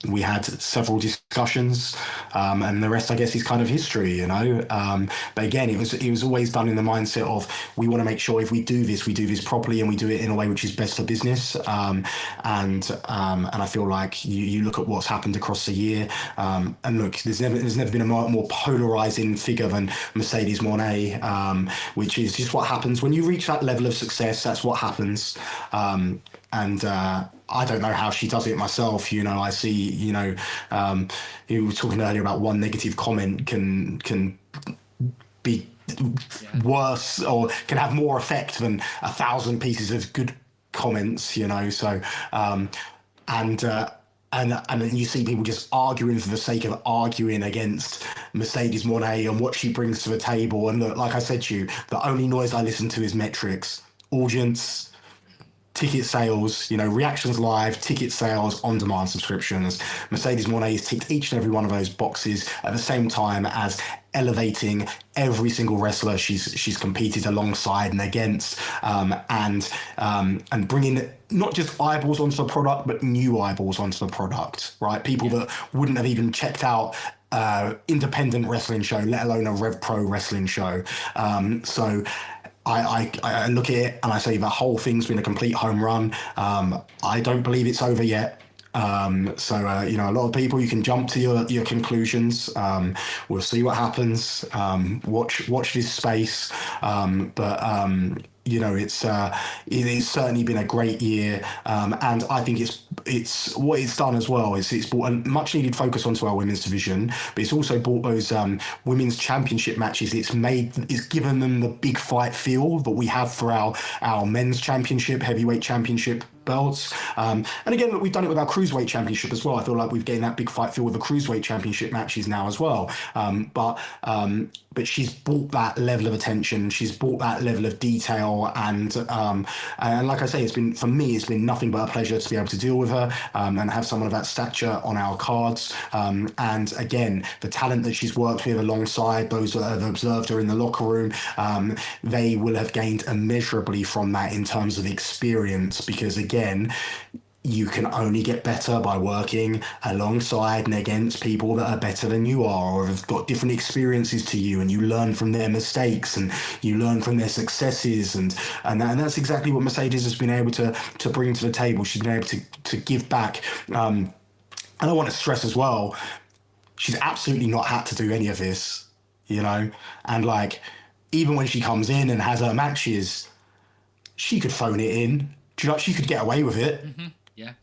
We had several discussions, and the rest, I guess, is kind of history, But again, it was always done in the mindset of, we want to make sure if we do this properly, and we do it in a way which is best for business. And I feel like you look at what's happened across the year, and look, there's never been a more polarizing figure than Mercedes Mone, which is just what happens when you reach that level of success. That's what happens. And I don't know how she does it myself. I see, you were talking earlier about one negative comment can be worse, or can have more effect than 1,000 pieces of good comments, So, and then you see people just arguing for the sake of arguing against Mercedes Mone and what she brings to the table. And look, like I said to you, the only noise I listen to is metrics, audience, ticket sales, reactions live, ticket sales, on-demand subscriptions. Mercedes Mone has ticked each and every one of those boxes at the same time as elevating every single wrestler she's competed alongside and against, and bringing not just eyeballs onto the product, but new eyeballs onto the product, right? People that wouldn't have even checked out independent wrestling show, let alone a RevPro wrestling show. So I look at it and I say the whole thing's been a complete home run. I don't believe it's over yet. So a lot of people, you can jump to your conclusions. We'll see what happens. Watch this space. It's certainly been a great year, and I think it's what it's done as well is it's brought a much needed focus onto our women's division, but it's also brought those women's championship matches. It's given them the big fight feel that we have for our men's championship, heavyweight championship belts. And again, look, we've done it with our cruiserweight championship as well. I feel like we've gained that big fight feel with the cruiserweight championship matches now as well. But she's brought that level of attention. She's brought that level of detail, and like I say, for me, it's been nothing but a pleasure to be able to deal with her and have someone of that stature on our cards. And again, the talent that she's worked with alongside those that have observed her in the locker room, they will have gained immeasurably from that in terms of experience, because again, you can only get better by working alongside and against people that are better than you are or have got different experiences to you, and you learn from their mistakes and you learn from their successes, and that's exactly what Mercedes has been able to bring to the table. She's been able to give back. And I want to stress as well, she's absolutely not had to do any of this, and like, even when she comes in and has her matches, she could phone it in. She could get away with it. Mm-hmm. Yeah.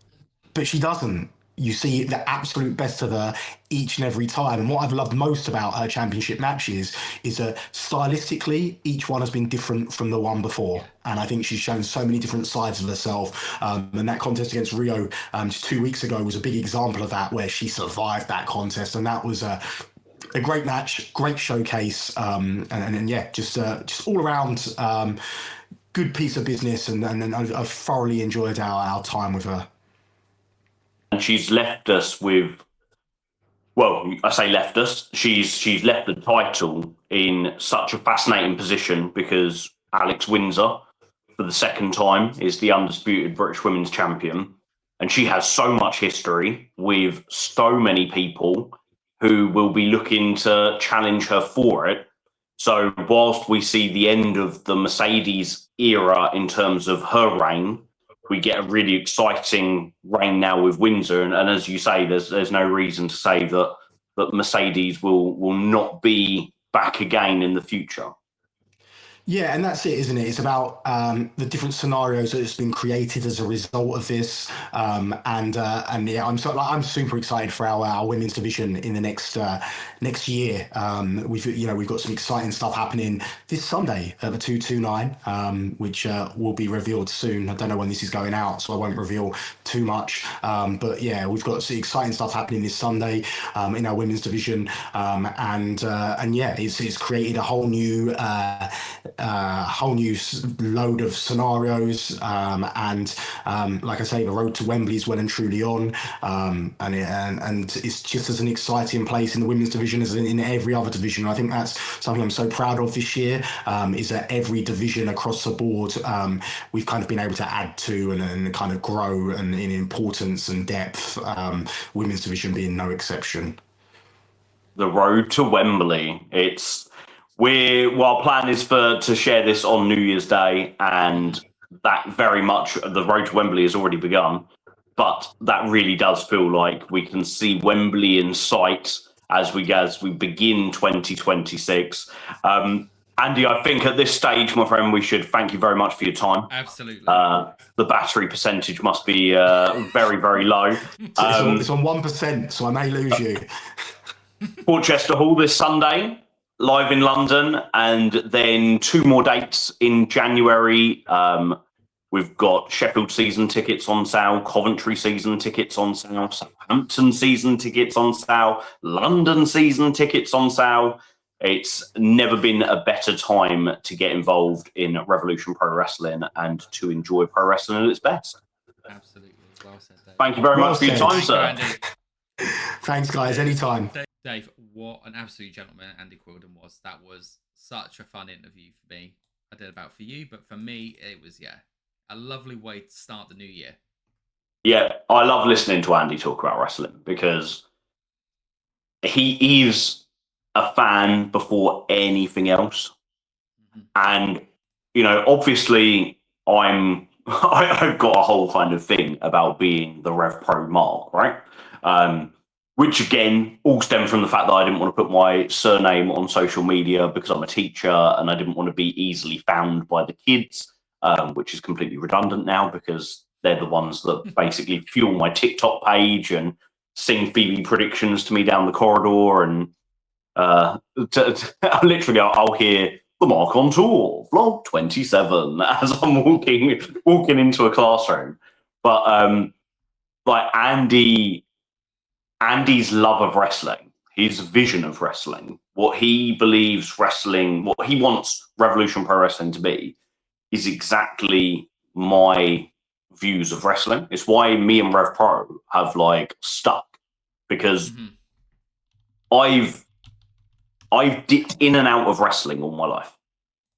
But she doesn't. You see the absolute best of her each and every time. And what I've loved most about her championship matches is that stylistically, each one has been different from the one before. Yeah. And I think she's shown so many different sides of herself. And that contest against Rio 2 weeks ago was a big example of that, where she survived that contest. And that was a great match, great showcase. And yeah, just all around good piece of business, and I've thoroughly enjoyed our time with her. And she's left us with, well, I say left us, she's left the title in such a fascinating position, because Alex Windsor, for the second time, is the undisputed British Women's Champion. And she has so much history with so many people who will be looking to challenge her for it. So whilst we see the end of the Mercedes era in terms of her reign, we get a really exciting reign now with Windsor. And as you say, there's no reason to say that Mercedes will not be back again in the future. Yeah, and that's it, isn't it? It's about the different scenarios that has been created as a result of this, and yeah, I'm super excited for our women's division in the next year. We've got some exciting stuff happening this Sunday at the 229, which will be revealed soon. I don't know when this is going out, so I won't reveal too much. But yeah, we've got some exciting stuff happening this Sunday in our women's division, and yeah, it's created a whole new load of scenarios, and like I say, the road to Wembley is well and truly on, and it's just as an exciting place in the women's division as in every other division. I think that's something I'm so proud of this year, is that every division across the board, we've kind of been able to add to and kind of grow and in importance and depth, women's division being no exception. The road to Wembley. Our plan is to share this on New Year's Day, and that very much, the road to Wembley has already begun. But that really does feel like we can see Wembley in sight as we begin 2026. Andy, I think at this stage, my friend, we should thank you very much for your time. Absolutely. The battery percentage must be very, very low. It's on 1%, so I may lose you. Portchester Hall this Sunday, live in London, and then 2 more dates in January. We've got Sheffield season tickets on sale, Coventry season tickets on sale, Southampton season tickets on sale, London season tickets on sale. It's never been a better time to get involved in Revolution Pro Wrestling and to enjoy pro wrestling at its best. Absolutely. Well said, Dave. Thank you very Well much for your said. time, Thank you, sir. Andy. Thanks, guys. Anytime. Dave, what an absolute gentleman Andy Quildan was. That was such a fun interview for me. I don't know about for you, but for me, it was, a lovely way to start the new year. Yeah, I love listening to Andy talk about wrestling because he is a fan before anything else. Mm-hmm. And, obviously I've got a whole kind of thing about being the RevPro mark, right? Which again, all stemmed from the fact that I didn't want to put my surname on social media because I'm a teacher and I didn't want to be easily found by the kids, which is completely redundant now because they're the ones that basically fuel my TikTok page and sing Phoebe predictions to me down the corridor. And literally, I'll hear the Mark on Tour, vlog 27, as I'm walking into a classroom. But like Andy's love of wrestling, his vision of wrestling, what he believes wrestling, what he wants Revolution Pro Wrestling to be, is exactly my views of wrestling. It's why me and Rev Pro have stuck, because I've dipped in and out of wrestling all my life.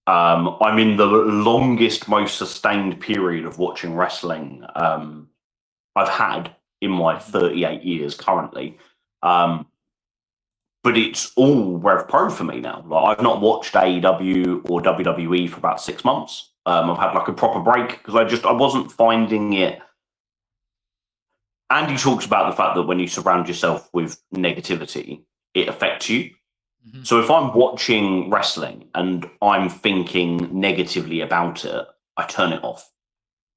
I'm in the longest, most sustained period of watching wrestling I've had in my 38 years currently. But it's all Rev Pro for me now. I've not watched AEW or WWE for about 6 months. I've had a proper break because I wasn't finding it. Andy talks about the fact that when you surround yourself with negativity, it affects you. Mm-hmm. So if I'm watching wrestling and I'm thinking negatively about it, I turn it off.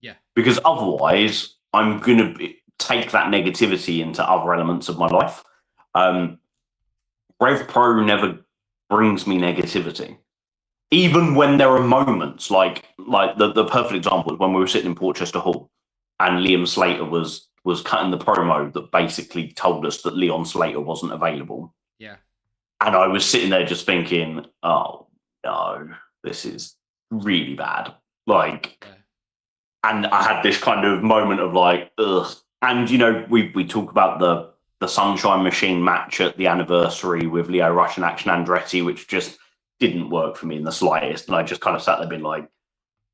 Yeah. Because otherwise, I'm going to take that negativity into other elements of my life. Rev Pro never brings me negativity. Even when there are moments like the perfect example is when we were sitting in Portchester Hall and Liam Slater was cutting the promo that basically told us that Leon Slater wasn't available. Yeah. And I was sitting there just thinking, oh no, this is really bad. And I had this kind of moment of ugh. And we talk about the Sunshine Machine match at the anniversary with Leo Rush and Action Andretti, which just didn't work for me in the slightest. And I just kind of sat there being like,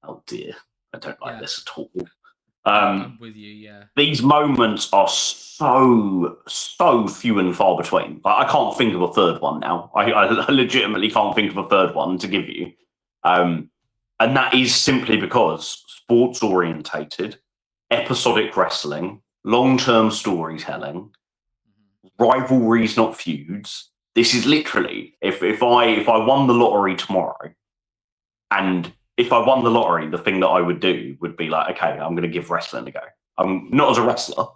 oh dear, I don't like this at all. I'm with you, yeah. These moments are so few and far between. I can't think of a third one now. I legitimately can't think of a third one to give you. And that is simply because sports orientated, episodic wrestling, long-term storytelling, rivalries, not feuds. This is literally, if I won the lottery tomorrow, and if I won the lottery, the thing that I would do would be okay, I'm going to give wrestling a go. I'm not as a wrestler,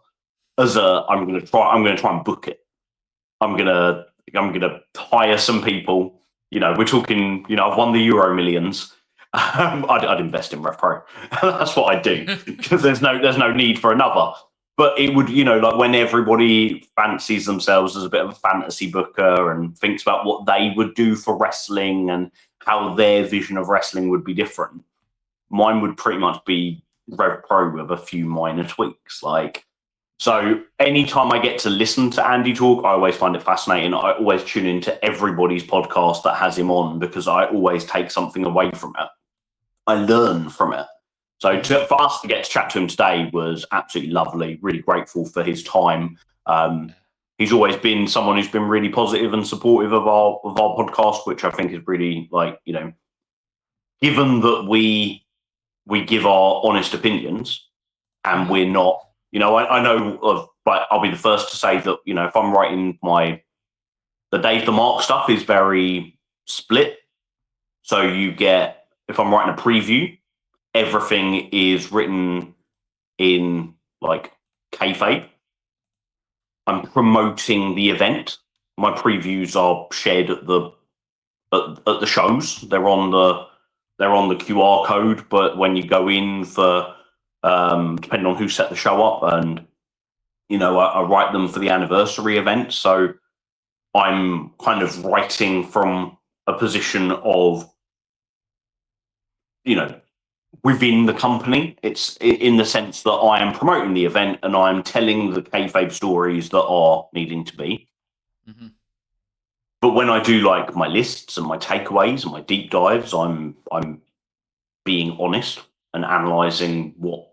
I'm going to try and book it. I'm going to hire some people. We're talking. I've won the Euro Millions. I'd invest in RevPro. That's what I'd do because there's no need for another. But it would, when everybody fancies themselves as a bit of a fantasy booker and thinks about what they would do for wrestling and how their vision of wrestling would be different, mine would pretty much be Rev Pro with a few minor tweaks. So anytime I get to listen to Andy talk, I always find it fascinating. I always tune into everybody's podcast that has him on because I always take something away from it. I learn from it. So for us to get to chat to him today was absolutely lovely. Really grateful for his time. He's always been someone who's been really positive and supportive of our podcast, which I think is really given that we give our honest opinions and we're not, I know of, I'll be the first to say that, if I'm writing the Dave the Mark stuff is very split. So if I'm writing a preview, everything is written in kayfabe. I'm promoting the event. My previews are shared at the shows. They're on the QR code, but when you go in for depending on who set the show up, and I write them for the anniversary event. So I'm kind of writing from a position of, within the company. It's in the sense that I am promoting the event and I'm telling the kayfabe stories that are needing to be. Mm-hmm. But when I do like my lists and my takeaways and my deep dives, I'm being honest and analysing what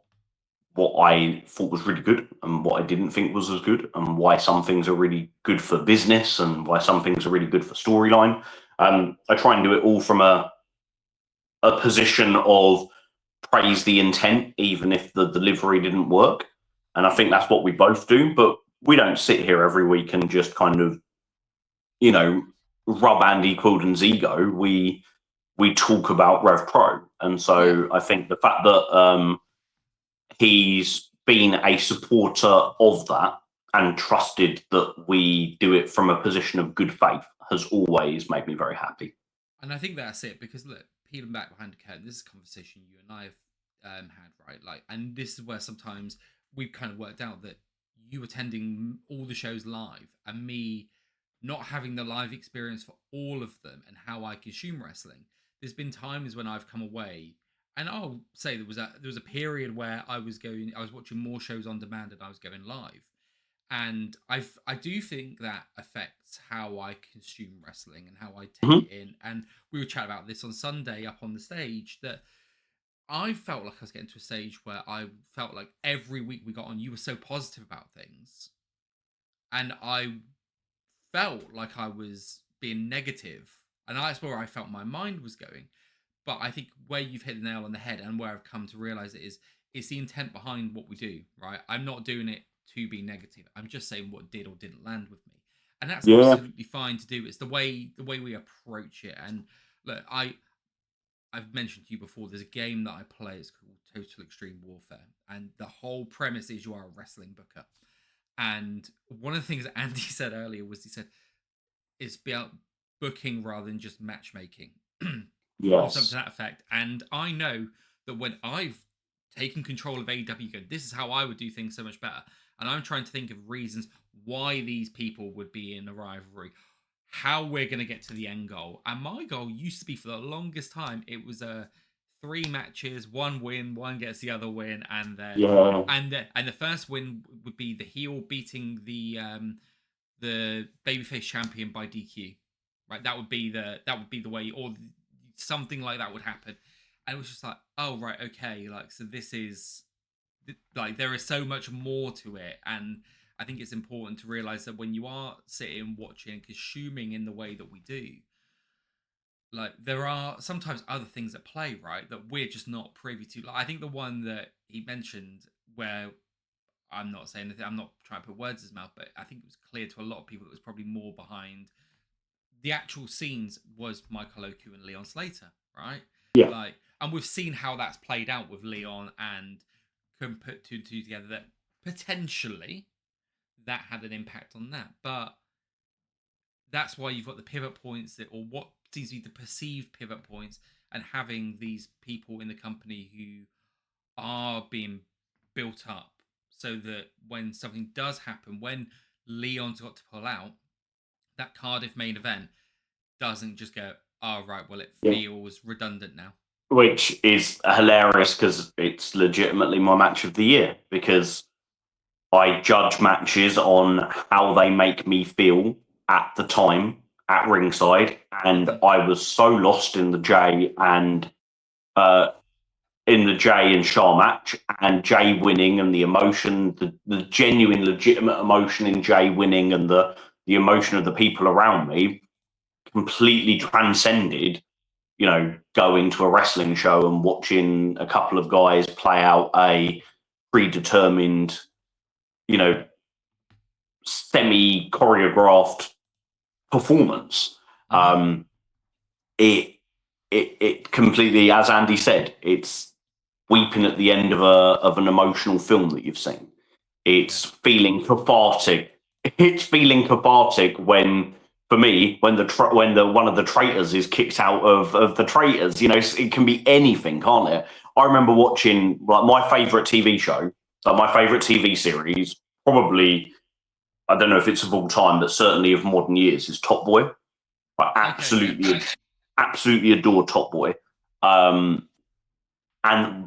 I thought was really good and what I didn't think was as good, and why some things are really good for business and why some things are really good for storyline. I try and do it all from a position of praise the intent, even if the delivery didn't work. And I think that's what we both do. But we don't sit here every week and just kind of, rub Andy Quildan's ego. We talk about RevPro, and so I think the fact that he's been a supporter of that and trusted that we do it from a position of good faith has always made me very happy. And I think that's it, because look, peeling back behind the curtain, this is a conversation you and I have had, right? Like, and this is where sometimes we've kind of worked out that you attending all the shows live and me not having the live experience for all of them and how I consume wrestling. There's been times when I've come away, and I'll say there was a period where I was watching more shows on demand than I was going live. And I do think that affects how I consume wrestling and how I take it in. And we were chatting about this on Sunday up on the stage, that I felt like I was getting to a stage where I felt like every week we got on, you were so positive about things, and I felt like I was being negative, and that's where I felt my mind was going. But I think where you've hit the nail on the head, and where I've come to realize it is, it's the intent behind what we do, right? I'm not doing it to be negative. I'm just saying what did or didn't land with me, and that's absolutely fine to do. It's the way we approach it. And look, I've mentioned to you before, there's a game that I play. It's called Total Extreme Warfare, and the whole premise is you are a wrestling booker. And one of the things that Andy said earlier was, he said it's about booking rather than just matchmaking. Or something to that effect. And I know that when I've taken control of AEW, this is how I would do things so much better. And I'm trying to think of reasons why these people would be in a rivalry, how we're going to get to the end goal. And my goal used to be, for the longest time, it was 3 matches, 1 win, 1 gets the other win, and then and the first win would be the heel beating the babyface champion by DQ. Right, that would be the way, or something like that would happen. And it was just like, oh right, okay, like, so this is like, there is so much more to it. And I think it's important to realize that when you are sitting, watching, and consuming in the way that we do, like, there are sometimes other things at play, right, that we're just not privy to. Like, I think the one that he mentioned, where I'm not saying anything, I'm not trying to put words in his mouth, but I think it was clear to a lot of people that was probably more behind the actual scenes, was Michael Oku and Leon Slater, right? Yeah. Like, and we've seen how that's played out with Leon, and can put 2 and 2 together, that potentially that had an impact on that. But that's why you've got the pivot points, that, or what seems to be the perceived pivot points, and having these people in the company who are being built up, so that when something does happen, when Leon's got to pull out, that Cardiff main event doesn't just go, oh right, well, it feels redundant now. Which is hilarious, because it's legitimately my match of the year, because I judge matches on how they make me feel at the time at ringside, and I was so lost in the Jay and Shah match, and Jay winning, and the emotion, the genuine, legitimate emotion in Jay winning, and the emotion of the people around me completely transcended, going to a wrestling show and watching a couple of guys play out a predetermined, semi-choreographed performance. It completely, as Andy said, it's weeping at the end of an emotional film that you've seen. It's feeling cathartic. It's feeling cathartic when, for me, when one of the traitors is kicked out of the traitors. It can be anything, can't it? I remember watching, like, my favorite TV show, like my favorite TV series, probably, I don't know if it's of all time, but certainly of modern years, is Top Boy. I absolutely absolutely adore Top Boy. And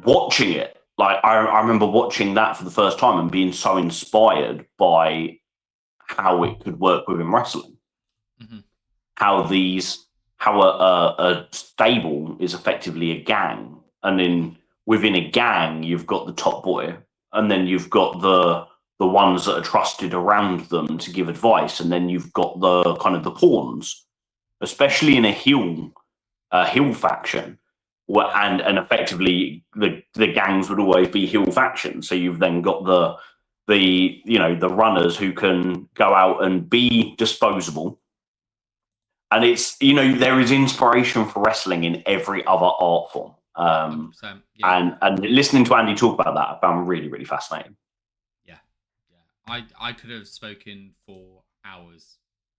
watching it, like I remember watching that for the first time and being so inspired by how it could work within wrestling. Mm-hmm. How a stable is effectively a gang, and then within a gang you've got the top boy, and then you've got the ones that are trusted around them to give advice, and then you've got the kind of the pawns, especially in a heel faction, and effectively the gangs would always be heel factions. So you've then got the runners who can go out and be disposable. And it's, there is inspiration for wrestling in every other art form. 100%. Yeah. And listening to Andy talk about that, I found really, really fascinating. Yeah. I could have spoken for hours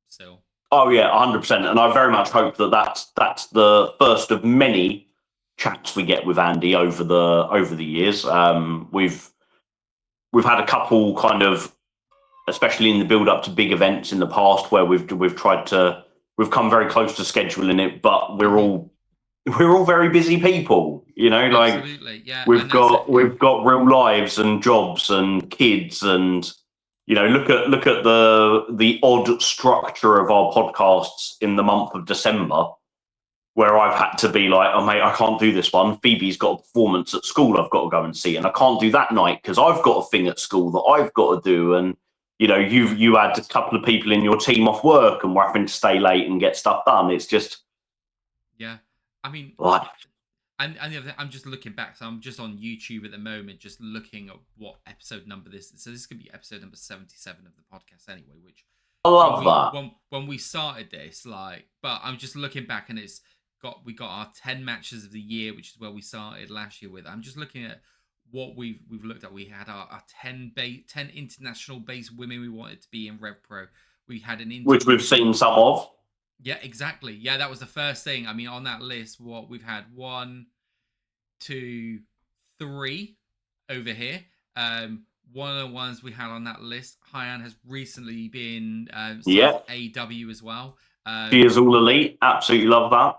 still. Oh yeah, 100%. And I very much hope that's the first of many chats we get with Andy over the years. We've had a couple kind of, especially in the build up to big events in the past, where we've come very close to scheduling it, but we're all very busy people, Absolutely, yeah. We've got real lives and jobs and kids, and look at the odd structure of our podcasts in the month of December, where I've had to be like, oh mate, I can't do this one. Phoebe's got a performance at school I've got to go and see, and I can't do that night because I've got a thing at school that I've got to do. And you had a couple of people in your team off work and we're having to stay late and get stuff done. It's just, yeah. I mean, life. And the other thing, I'm just looking back. So I'm just on YouTube at the moment, just looking at what episode number this is. So this could be episode number 77 of the podcast anyway, which I love that. When we started this, but I'm just looking back and we got our 10 matches of the year, which is where we started last year with. I'm just looking at what we've looked at. We had our 10 international based women we wanted to be in RevPro. We had an interview, which we've seen some of. Yeah, exactly. Yeah, that was the first thing. I mean, on that list, what we've had 1, 2, 3 over here. One of the ones we had on that list, Hyan has recently been AEW as well. She is all elite. Absolutely love that.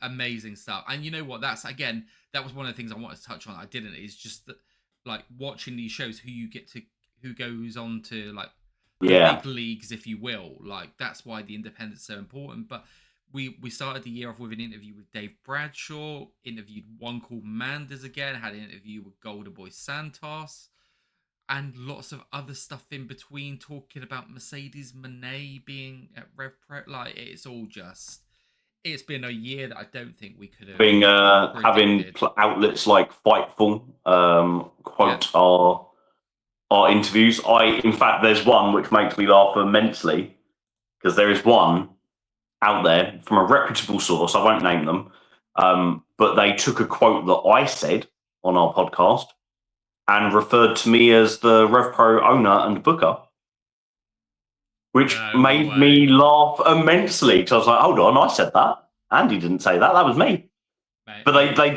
Amazing stuff. And you know what? That was one of the things I wanted to touch on. I didn't. Is just that, like, watching these shows, who goes on to the big leagues, if you will. Like, that's why the independent's so important. But we started the year off with an interview with Dave Bradshaw, interviewed one called Manders again, had an interview with Golden Boy Santos, and lots of other stuff in between, talking about Mercedes Mone being at RevPro. Like, it's been a year that I don't think we could have having outlets like Fightful quote our interviews. In fact, there's one which makes me laugh immensely, because there is one out there from a reputable source, I won't name them, but they took a quote that I said on our podcast and referred to me as the RevPro owner and booker, which made me laugh immensely, because I was like, hold on, I said that. Andy didn't say that. That was me. Right. But they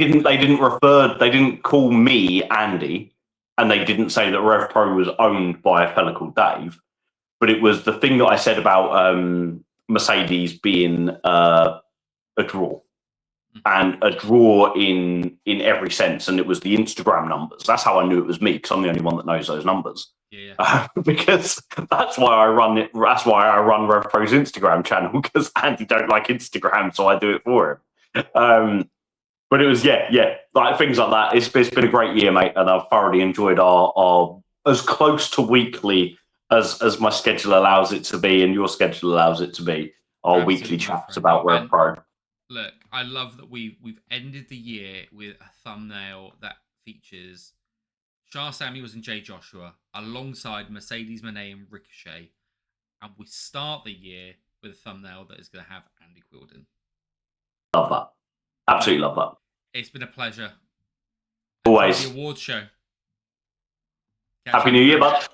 didn't call me Andy, and they didn't say that RevPro was owned by a fella called Dave. But it was the thing that I said about Mercedes being a draw, and a draw in every sense, and it was the Instagram numbers. That's how I knew it was me, because I'm the only one that knows those numbers. Yeah. Because that's why I run it. That's why I run RevPro's Instagram channel, because Andy don't like Instagram, so I do it for him. But it was like things like that. It's been a great year, mate, and I've thoroughly enjoyed our as close to weekly as my schedule allows it to be, and your schedule allows it to be, our Absolutely, weekly chats about RevPro. Look, I love that we've ended the year with a thumbnail that features Shah Samuels and Jay Joshua alongside Mercedes Mone and Ricochet, and we start the year with a thumbnail that is going to have Andy Quildan. Love that. Absolutely love that. It's been a pleasure. Always. The awards show. Happy New Year, bud.